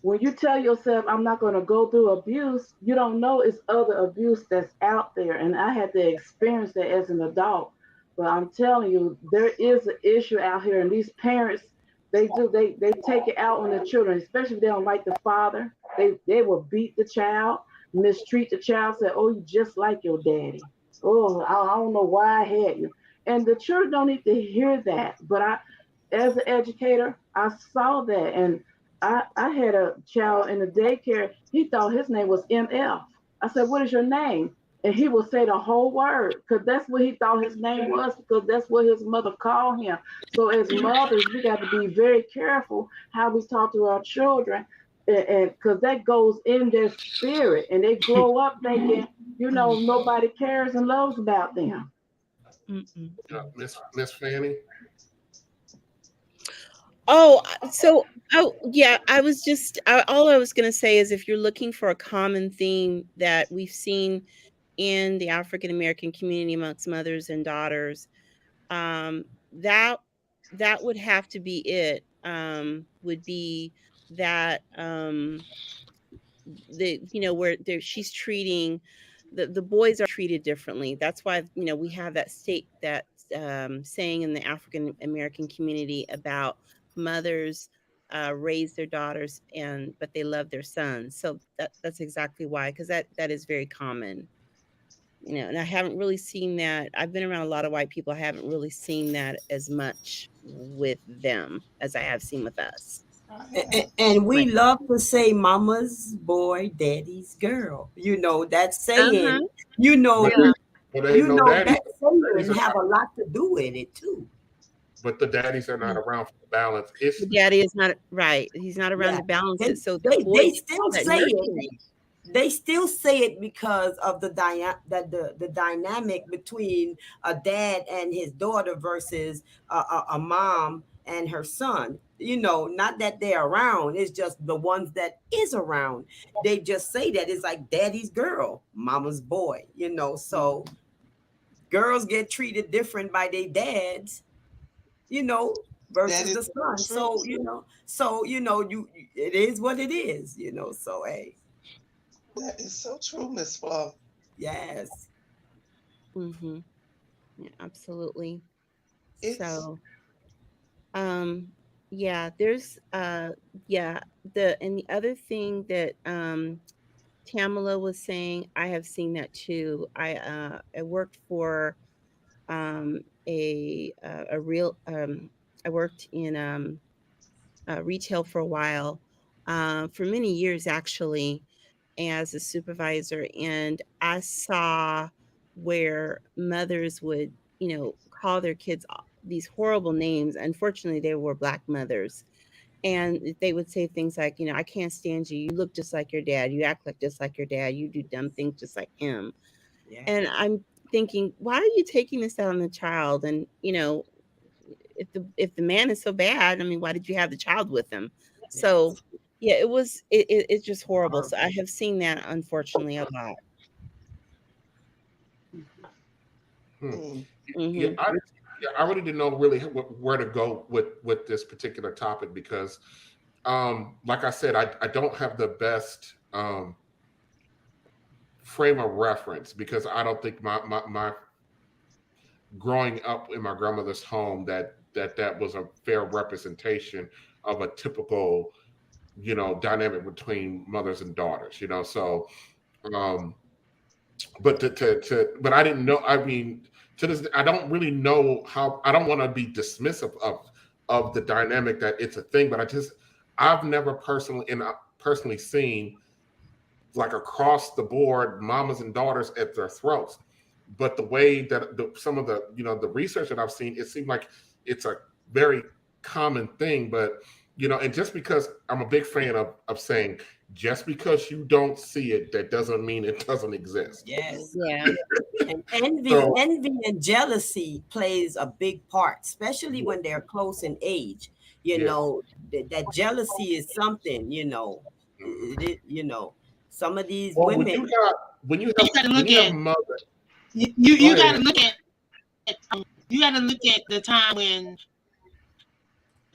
when you tell yourself, I'm not going to go through abuse, you don't know it's other abuse that's out there. And I had to experience that as an adult. But I'm telling you, there is an issue out here. And these parents, they take it out on the children, especially if they don't like the father. They will beat the child, mistreat the child, say, oh, you just like your daddy. Oh, I don't know why I had you. And the children don't need to hear that. But as an educator, I saw that. And I had a child in the daycare. He thought his name was MF. I said, what is your name? And he would say the whole word, because that's what he thought his name was, because that's what his mother called him. So as mothers, we got to be very careful how we talk to our children, and because that goes in their spirit, and they grow up thinking, nobody cares and loves about them. Miss Fanny? Yeah, all I was going to say is, if you're looking for a common theme that we've seen in the African American community amongst mothers and daughters, that would have to be it. Would be that where she's treating the boys are treated differently. That's why we have that saying in the African American community about mothers raise their daughters but they love their sons. So that's exactly why, because that is very common. And I haven't really seen that. I've been around a lot of white people. I haven't really seen that as much with them as I have seen with us. And we Right. love to say mama's boy, daddy's girl. That Uh-huh. saying, But, Yeah. but ain't no daddies. that saying Daddies are have not, a lot to do with it too. but the daddies are not around for the balance. The daddy is not right. He's not around Yeah. to balance They it. So the they, boys they get still that say it. nurturing. They still say it because of the dynamic between a dad and his daughter versus a mom and her son. Not that they're around, it's just the ones that is around. They just say that it's like daddy's girl, mama's boy. So girls get treated different by their dads, That versus is the son. true. You it is what it is. So hey, That is so true, Miss Flo. yes. Mm-hmm. Yeah, absolutely. It's So yeah, there's yeah, the other thing that Tamala was saying, I have seen that too. I worked for um a real I worked in retail for a while, for many years actually, as a supervisor, and I saw where mothers would, call their kids these horrible names. Unfortunately, they were Black mothers, and they would say things like, I can't stand you. You look just like your dad. You act like just like your dad. You do dumb things just like him. Yeah. And I'm thinking, why are you taking this out on the child? And if the man is so bad, I mean, why did you have the child with him? So Yes. yeah, it's just horrible. So Horrible. I have seen that unfortunately a lot. Hmm. mm, Yeah, Hmm. I really didn't know really where to go with this particular topic because, like I said, I don't have the best frame of reference because I don't think my growing up in my grandmother's home that was a fair representation of a typical dynamic between mothers and daughters. So um, but but I didn't know. I mean, to this, I don't really know how. I don't want to be dismissive of the dynamic that it's a thing, but I've never personally seen like across the board mamas and daughters at their throats. But the way that some of the the research that I've seen, it seemed like it's a very common thing. But and just because I'm a big fan of saying, just because you don't see it, that doesn't mean it doesn't exist. Yes. Yeah. And envy, So envy and jealousy plays a big part, especially yeah, when they're close in age. yeah. That jealousy is something. Mhm. Some of these Well, women. You got to when look you have at mother, go you got to ahead. look at you got to look at the time when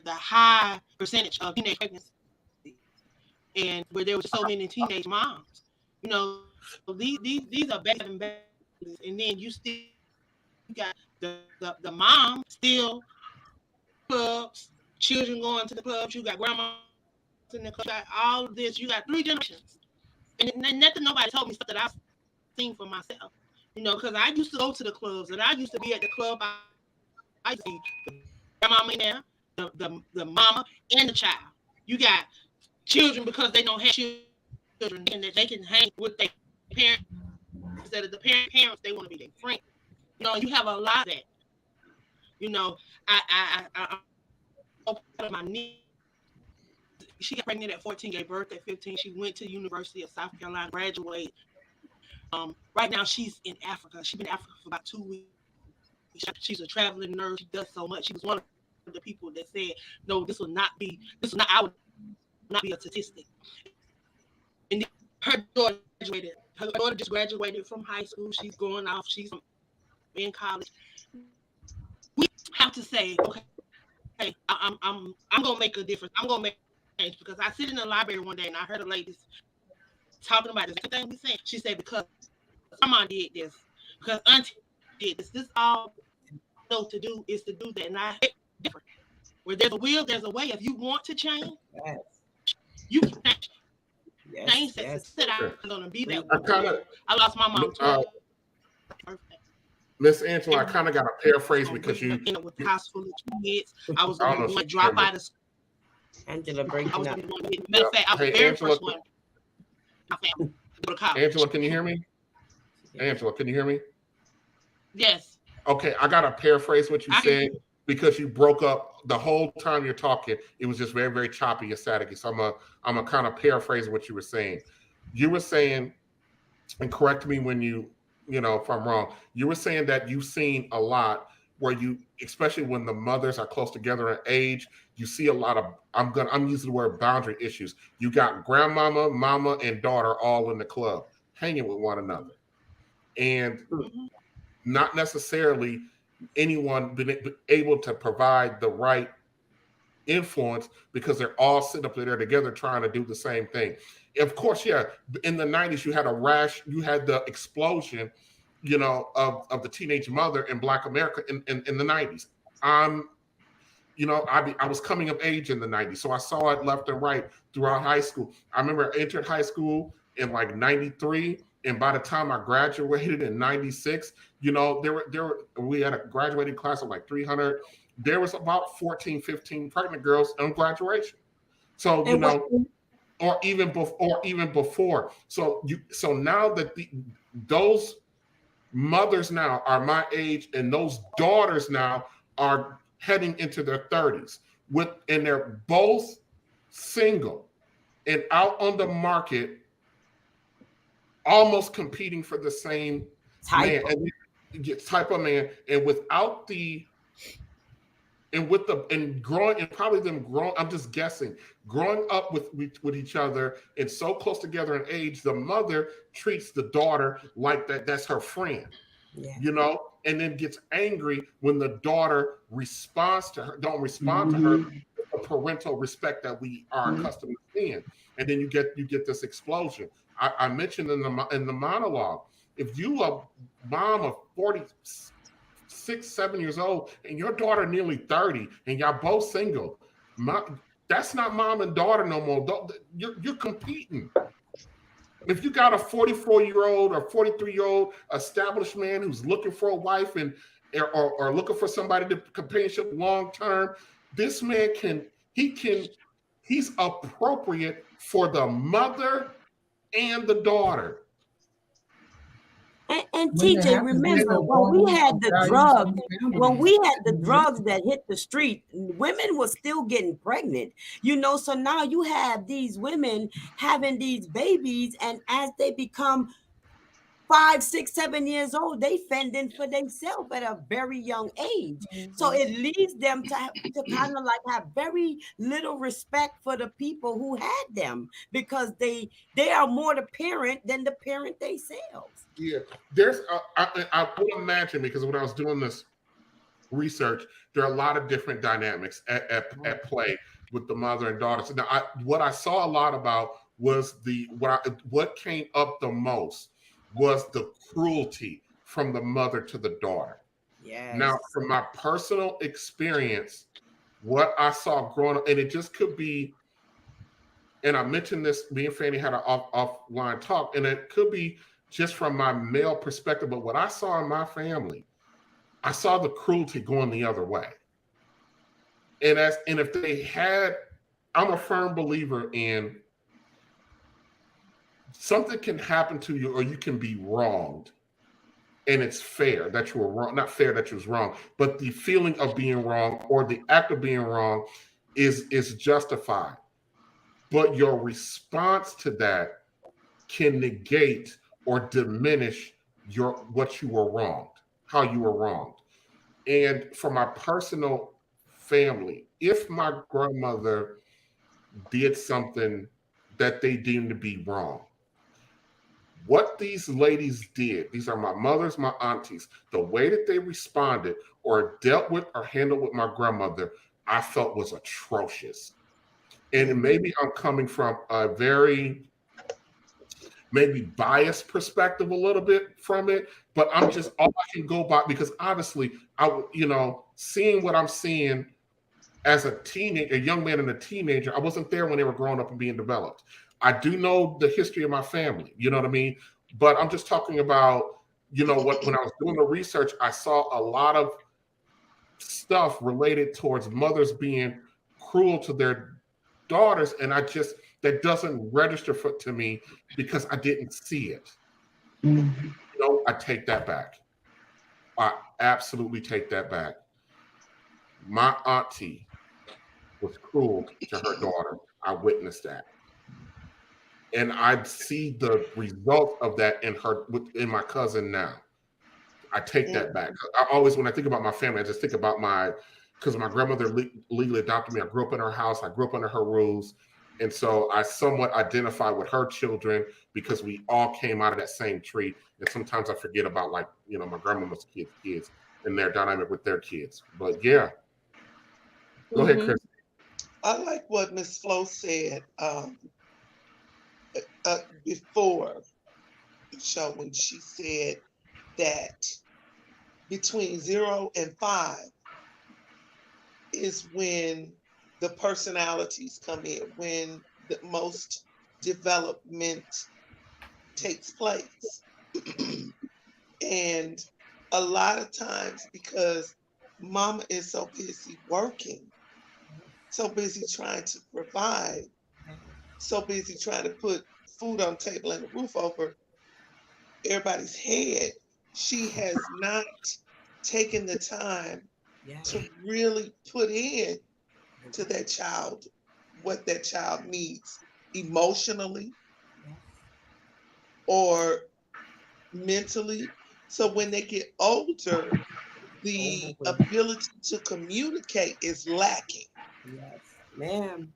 the high percentage of teenage pregnancy and where there were so many teenage moms. These are bad and bad, and then you still got the mom still clubs, children going to the clubs. You got grandma in the club. You got all of this. You got 3 generations, and nothing nobody told me stuff that I've seen for myself. Because I used to go to the clubs, and I used to be at the club. I used to see the grandmama in there, the mama, and the child. You got children because they don't have children and that they can hang with their parents instead of the parents they want to be their friends. You have a lot of that. I'm proud of my niece. She got pregnant at 14, gave birth at 15. She went to the University of South Carolina, graduated. Right now she's in Africa. She's been in Africa for about 2 weeks. She's a traveling nurse. She does so much. She was one of the people that said, "No, I would not be a statistic." And her daughter graduated. Her daughter just graduated from high school. She's going off. She's in college. have to say, okay, I'm gonna make a difference. I'm gonna make a change because I sit in the library one day and I heard a lady talking about this thing we saying. She said because grandma did this, because auntie did this. This all know to do is to do that, and I hate different. Where there's a will, there's a way. If you want to change, Yes. you can change. Yes. Change that. Yes. Said I'm gonna be that I way. kind of, I lost my mom. Miss Angela, I kind of got to paraphrase because you with the house full of kids. I was I don't going know to if you drop remember. out of school. Angela I breaking was up. going to matter of fact, I was Hey, the very Angela, first one. My family to go to college. Angela, can you hear me? Angela, can you hear me? Yes. Okay, I got to paraphrase what you said because you broke up the whole time you're talking. It was just very, very choppy and staticky. So I'm a kind of paraphrase what you were saying. You were saying, and correct me when you know, if I'm wrong. You were saying that you've seen a lot where you, especially when the mothers are close together in age, you see a lot of, I'm using the word boundary issues. You got grandmama, mama, and daughter all in the club hanging with one another. And not necessarily anyone been able to provide the right influence because they're all sitting up there together trying to do the same thing. Of course, yeah, in the 90s, you had the explosion, you know, of the teenage mother in Black America in the 90s. You know, I was coming of age in the 90s, so I saw it left and right throughout high school. I remember I entered high school in like 93, and by the time I graduated in 96, you know, we had a graduating class of like 300. There was about 14, 15 pregnant girls on graduation. So, you know, or even before. So now that those mothers now are my age, and those daughters now are heading into their 30s and they're both single and out on the market, almost competing for the same type of man, and without the growing, and probably them growing, I'm just guessing, growing up with each other and so close together in age, the mother treats the daughter like that's her friend. Yeah. You know, and then gets angry when the daughter don't respond to her with the parental respect that we are accustomed to seeing. And then you get this explosion. I mentioned in the monologue, if you a mom of 46, 7 years old, and your daughter nearly 30, and y'all both single, that's not mom and daughter no more. You're competing. If you got a 44-year-old or 43-year-old established man who's looking for a wife or looking for somebody to companionship long term, this man he's appropriate for the mother and the daughter. And TJ, remember when we had the drugs that hit the street, women were still getting pregnant, you know. So now you have these women having these babies, and as they become 5, 6, 7 years old, they fending for themselves at a very young age. So it leads them to kind of like have very little respect for the people who had them, because they are more the parent than the parent themselves. Yeah, there's I would imagine, because when I was doing this research, there are a lot of different dynamics at play with the mother and daughter. So now, what I saw a lot about was what came up the most was the cruelty from the mother to the daughter. Yes. Now, from my personal experience, what I saw growing up, and it just could be, and I mentioned this, me and Fanny had an offline talk, and it could be just from my male perspective, but what I saw in my family, I saw the cruelty going the other way. And if they had, I'm a firm believer in something can happen to you, or you can be wronged, and it's fair that you were wrong. Not fair that you was wrong, but the feeling of being wrong or the act of being wrong is justified. But your response to that can negate or diminish what you were wronged, how you were wronged. And for my personal family, if my grandmother did something that they deemed to be wrong, What these ladies did, these are my mothers, my aunties, the way that they responded or dealt with or handled with my grandmother, I felt was atrocious. And maybe I'm coming from a very maybe biased perspective a little bit from it, but I'm just all I can go by because obviously seeing what I'm seeing as a teenager, a young man and a teenager, I wasn't there when they were growing up and being developed. I do know the history of my family, you know what I mean? But I'm just talking about, what when I was doing the research, I saw a lot of stuff related towards mothers being cruel to their daughters, and that doesn't register to me because I didn't see it. I take that back. I absolutely take that back. My auntie was cruel to her daughter. I witnessed that. And I see the result of that in my cousin now. I take that back. I always, when I think about my family, I just think about because my grandmother legally adopted me. I grew up in her house. I grew up under her rules. And so I somewhat identify with her children because we all came out of that same tree. And sometimes I forget about my grandmama's kids and their dynamic with their kids. But yeah. Go ahead, Chris. I like what Miss Flo said before the show when she said that between 0 and 5 is when the personalities come in, when the most development takes place. And a lot of times, because mama is so busy working, so busy trying to provide, so busy trying to put food on the table and a roof over everybody's head, she has not taken the time to really put in to that child what that child needs emotionally or mentally. So when they get older, the ability to communicate is lacking. Yes, ma'am.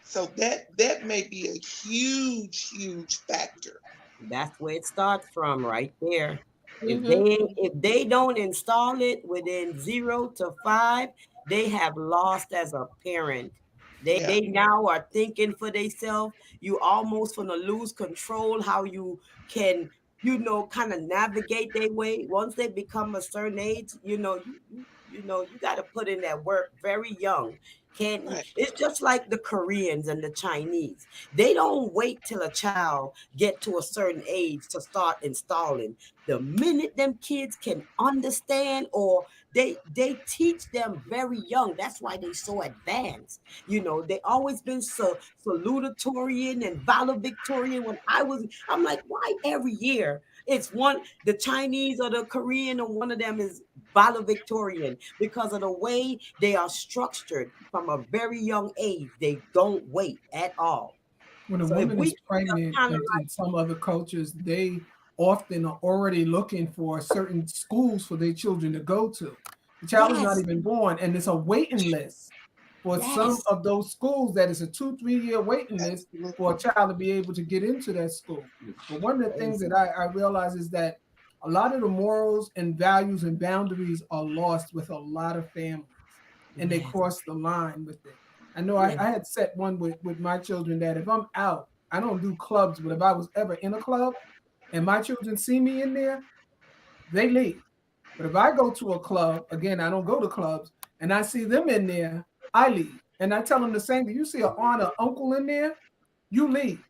So that may be a huge factor. That's where it starts from, right there. If they don't install it within 0 to 5, they have lost as a parent. They now are thinking for themselves. You almost gonna lose control how you can kind of navigate their way. Once they become a certain age, you got to put in that work very young. Can't Right. It's just like the Koreans and the Chinese. They don't wait till a child get to a certain age to start installing. The minute them kids can understand, or they teach them very young. That's why they so advanced. They always been so salutatorian and valedictorian. I'm like, why every year it's the Chinese or the Korean or one of them is valedictorian? Because of the way they are structured from a very young age. They don't wait at all. When a So if woman we is pregnant kind of in some other cultures, they often are already looking for certain schools for their children to go to. The child is not even born, and there's a waiting list for some of those schools that is a 2-3 year waiting list for a child to be able to get into that school. But one of the things that I realize is that a lot of the morals and values and boundaries are lost with a lot of families, and they cross the line with it. I know I had set one with my children that if I'm out, I don't do clubs, but if I was ever in a club and my children see me in there, they leave. But if I go to a club, again, I don't go to clubs, and I see them in there, I leave. And I tell them the same thing. You see an aunt or uncle in there, you leave.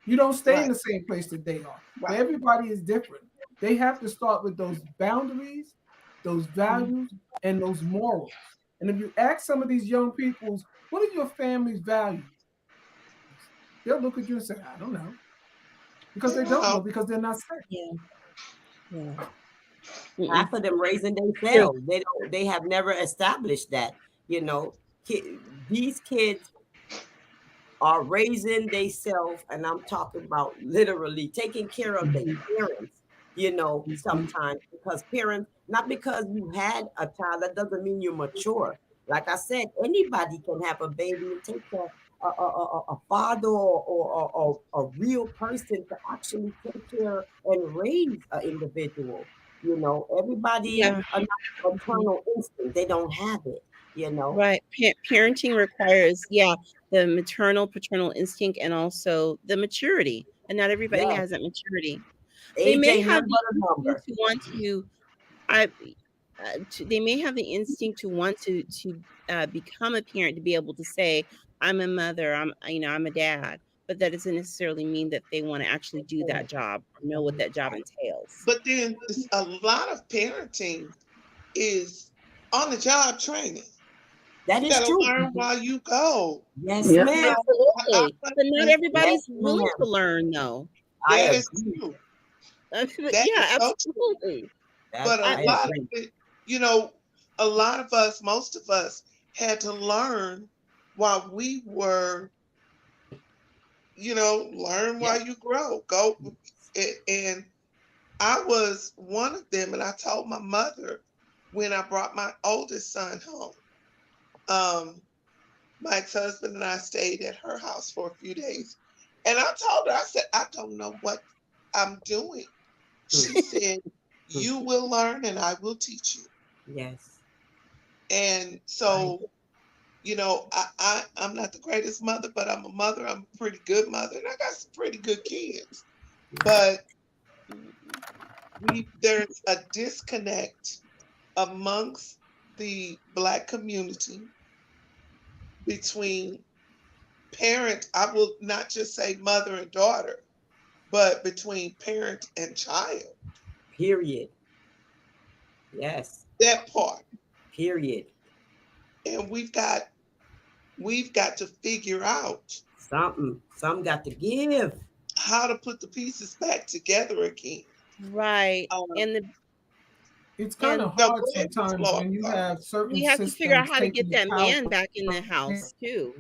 You don't stay in the same place that they are. But everybody is different. They have to start with those boundaries, those values, and those morals. And if you ask some of these young people, what are your family's values? They'll look at you and say, I don't know. Because they don't know, because they're not saying. Half of them raising themselves. They have never established that. These kids are raising themselves, and I'm talking about literally taking care of their parents, sometimes because parents, not because you had a child, that doesn't mean you're mature. Like I said, anybody can have a baby and take care a father or a real person to actually take care and raise an individual. You know, everybody Yeah. are not maternal instinct. They don't have it, you know. Right. Parenting requires, yeah, the maternal, paternal instinct and also the maturity. And not everybody Yes. has that maturity. They Age may ain't have nothing the but a number. instinct to want to, I, they may have the instinct to want to become a parent to be able to say, I'm a mother, I'm a dad. But that doesn't necessarily mean that they want to actually do that job or know what that job entails. But then a lot of parenting is on the job training. That You is got to true. learn while you go. Yes, Yep. ma'am. I Absolutely. But not Yes, everybody's willing ma'am. to learn, though. I that is agree. true. But That yeah, is so true. absolutely. That But a I lot of agree. it, you know, a lot of us, most of us, had to learn while we were, learn Yeah. while you grow. Go, and I was one of them, and I told my mother when I brought my oldest son home. Um, my ex-husband and I stayed at her house for a few days, and I told her, I said, I don't know what I'm doing. Hmm. She said, Hmm. you will learn, and I will teach you. Yes. And I so, I'm not the greatest mother, but I'm a mother. I'm a pretty good mother, and I got some pretty good kids. But there's a disconnect amongst the Black community between parent, I will not just say mother and daughter, but between parent and child. period. Yes. That part. Period. And we've got to figure out Some got to give. how to put the pieces back together again. Right. Um, It's kind And of no, go hard ahead, Miss sometimes Laura. when you Sorry. have certain we have to figure out systems how to taking get the that power man back in the from house too.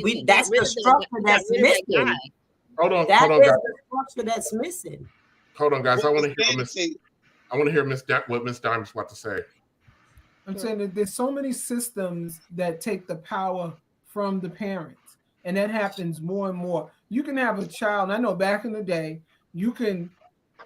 We got That's rid the of structure we got that's rid of that guy. missing. Hold That on, is guys. the structure that's missing. Hold on, guys. What I want was to hear Miss. Nancy? I want to hear what Miss Diamond's about to say. I'm Sure. saying that there's so many systems that take the power from the parents, and that happens more and more. You can have a child. I know back in the day, you can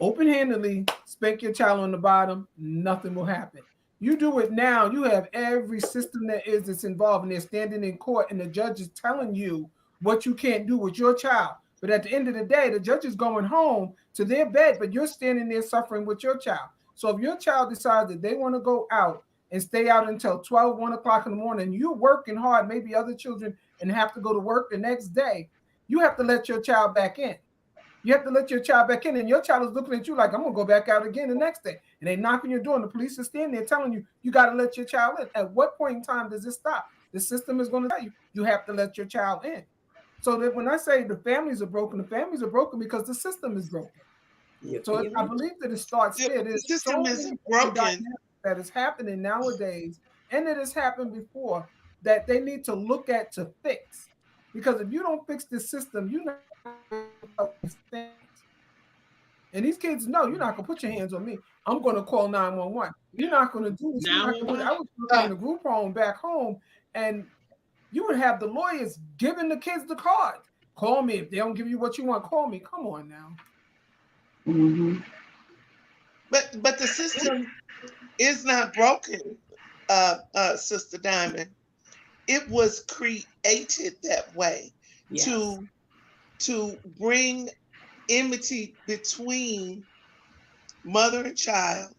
open-handedly spank your child on the bottom, nothing will happen. You do it now, you have every system that is that's involved, and they're standing in court, and the judge is telling you what you can't do with your child. But at the end of the day, the judge is going home to their bed, but you're standing there suffering with your child. So if your child decides that they want to go out and stay out until 12, 1 o'clock in the morning, you're working hard, maybe other children, and have to go to work the next day, you have to let your child back in. You have to let your child back in, and your child is looking at you like, I'm going to go back out again the next day. And they knock on your door, and the police are standing there telling you, you got to let your child in. At what point in time does it stop? The system is going to tell you, you have to let your child in. So that when I say the families are broken because the system is broken. Yeah, So I period. believe that it starts there. The There's system so isn't many different broken. dynamics that is happening nowadays, and it has happened before, that they need to look at to fix. Because if you don't fix the system, you're not things. And these kids know you're not gonna put your hands on me. I'm gonna call 911. You're not gonna do this. You're not gonna put. I 911. was working in a group home back home, and you would have the lawyers giving the kids the cards. Call me if they don't give you what you want. Call me. Come on now. Mm-hmm. But the system is not broken, Sister Diamond. It was created that way Yes. to bring enmity between mother and child,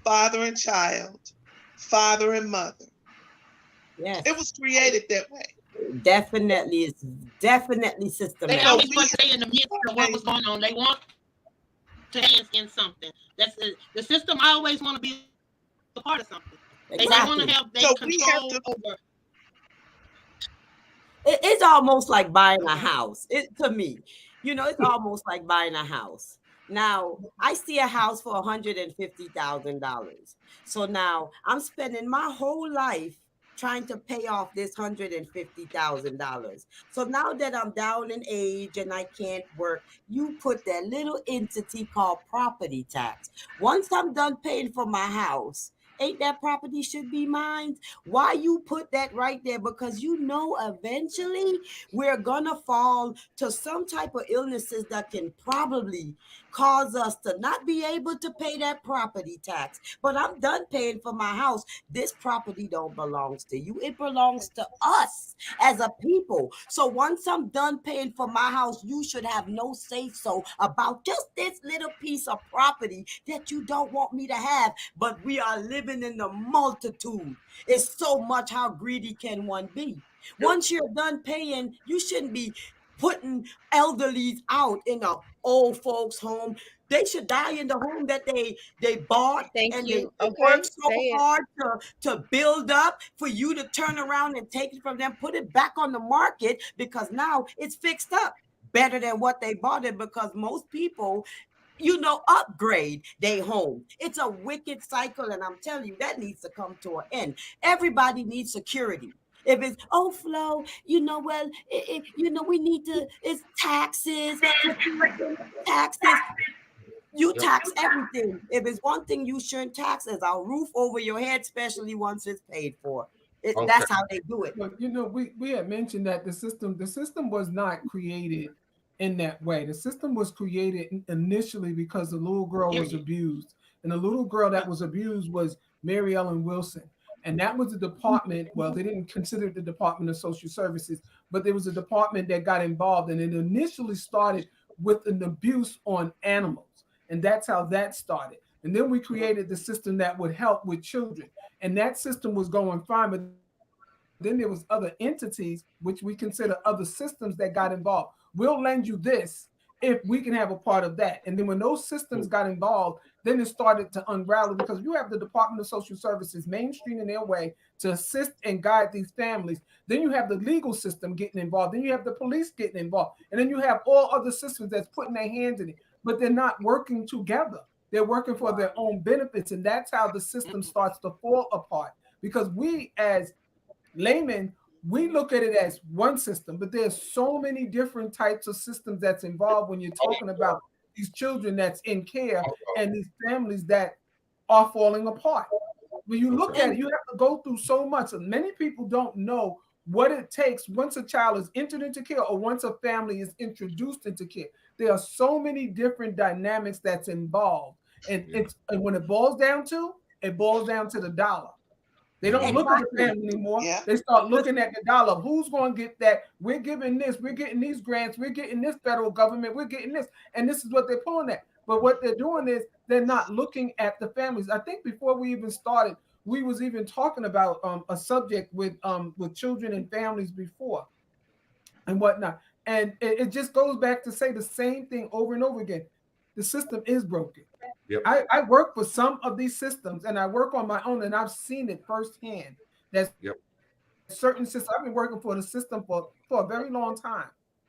father and mother. Yes. It was created that way. Definitely. It's definitely They So systematic. always we want have to stay in the midst of to what's going on. They want to hands in something. That's it. The system always want to be a part of something. They want to Exactly. have they so we have control to over. It's almost like buying a house. To me, it's almost like buying a house. Now, I see a house for $150,000. So now I'm spending my whole life trying to pay off this $150,000. So now that I'm down in age and I can't work, you put that little entity called property tax. Once I'm done paying for my house, ain't that property should be mine? Why you put that right there? Because you know eventually we're gonna fall to some type of illnesses that can probably cause us to not be able to pay that property tax. But I'm done paying for my house. This property don't belongs to you. It belongs to us as a people. So once I'm done paying for my house, you should have no say so about just this little piece of property that you don't want me to have. But we are living in the multitude. It's so much how greedy can one be. Once you're done paying, you shouldn't be putting elderlies out in a old folks home. They should die in the home that they bought, Thank and you. they Okay, worked so say it. hard to build up for you to turn around and take it from them, put it back on the market because now it's fixed up better than what they bought it, because most people, upgrade their home. It's a wicked cycle, and I'm telling you, that needs to come to an end. Everybody needs security. If it's Flo, we need to. It's taxes, taxes. You Yep. tax everything. If it's one thing you shouldn't tax, is a roof over your head, especially once it's paid for. Okay. That's how they do it. But we had mentioned that the system was not created in that way. The system was created initially because the little girl was abused, and the little girl that was abused was Mary Ellen Wilson, and that was the department. Well, they didn't consider it the Department of Social Services, but there was a department that got involved, and it initially started with an abuse on animals, and that's how that started. And then we created the system that would help with children, and that system was going fine, but then there was other entities which we consider other systems that got involved. We'll lend you this if we can have a part of that. And then when those systems got involved, then it started to unravel, because you have the Department of Social Services mainstreaming their way to assist and guide these families. Then you have the legal system getting involved. Then you have the police getting involved. And then you have all other systems that's putting their hands in it, but they're not working together. They're working for their own benefits. And that's how the system starts to fall apart, because we as laymen, we look at it as one system, but there's so many different types of systems that's involved when you're talking about these children that's in care and these families that are falling apart. When you look at it, you have to go through so much. And many people don't know what it takes once a child is entered into care or once a family is introduced into care. There are so many different dynamics that's involved. And and when it boils down to the dollar. They don't look at the family anymore. Yeah. They start looking at the dollar. Who's going to get that? We're giving this. We're getting these grants. We're getting this federal government. We're getting this. And this is what they're pulling at. But what they're doing is they're not looking at the families. I think before we even started, we was even talking about a subject with children and families before and whatnot. And it just goes back to say the same thing over and over again. The system is broken. Yep. I work for some of these systems, and I work on my own, and I've seen it firsthand. There's certain systems. I've been working for the system for a very long time,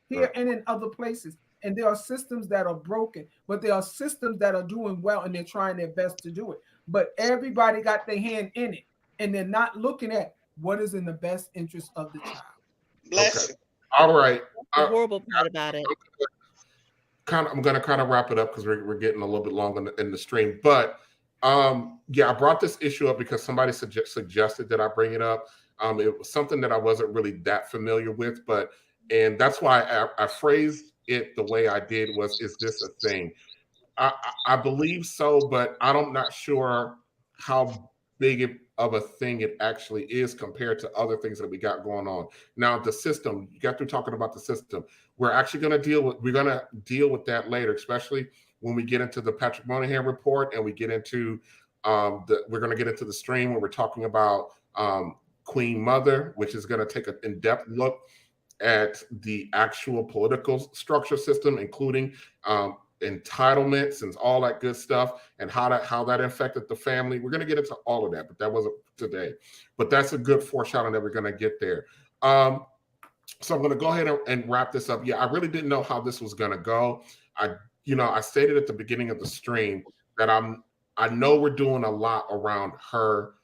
here and in other places. And there are systems that are broken, but there are systems that are doing well, and they're trying their best to do it. But everybody got their hand in it, and they're not looking at what is in the best interest of the child. Bless you. All right. The horrible part about it. I'm going to kind of wrap it up because we're getting a little bit long in the stream. But I brought this issue up because somebody suggested that I bring it up. It was something that I wasn't really that familiar with, and that's why I phrased it the way I did was, is this a thing? I believe so, but I'm not sure how big of a thing it actually is compared to other things that we got going on. Now, the system, you got through talking about the system. We're actually going to deal with that later, especially when we get into the Patrick Monahan report and we get into we're going to get into the stream where we're talking about Queen Mother, which is going to take an in-depth look at the actual political structure system, including entitlements and all that good stuff, and how that affected the family. We're going to get into all of that, but that wasn't today. But that's a good foreshadowing that we're going to get there. So I'm going to go ahead and wrap this up. Yeah, I really didn't know how this was going to go. I stated at the beginning of the stream that I know we're doing a lot around her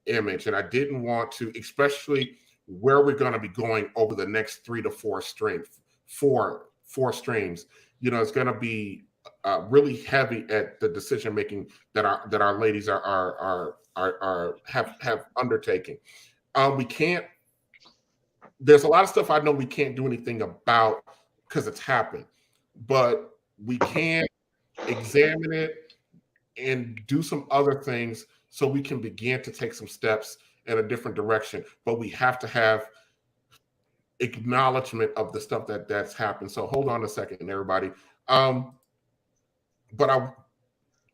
image, and I didn't want to, especially where we're going to be going over the next 3 to 4 streams. Four streams. It's going to be really heavy at the decision making that our ladies have undertaken. We can't. There's a lot of stuff I know we can't do anything about because it's happened, but we can examine it and do some other things so we can begin to take some steps in a different direction. But we have to have acknowledgement of the stuff that's happened. So hold on a second, everybody. But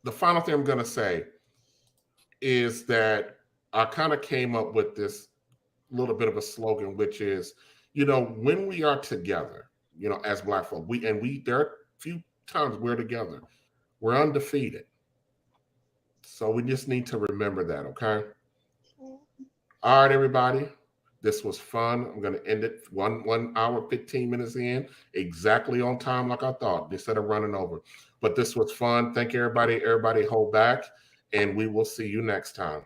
the final thing I'm going to say is that I kind of came up with this little bit of a slogan, which is, when we are together, as Black folk, there are a few times we're together, we're undefeated. So we just need to remember that, okay? All right, everybody. This was fun. I'm going to end it 1 hour, 15 minutes in, exactly on time like I thought, instead of running over. But this was fun. Thank you, everybody. Everybody hold back, and we will see you next time.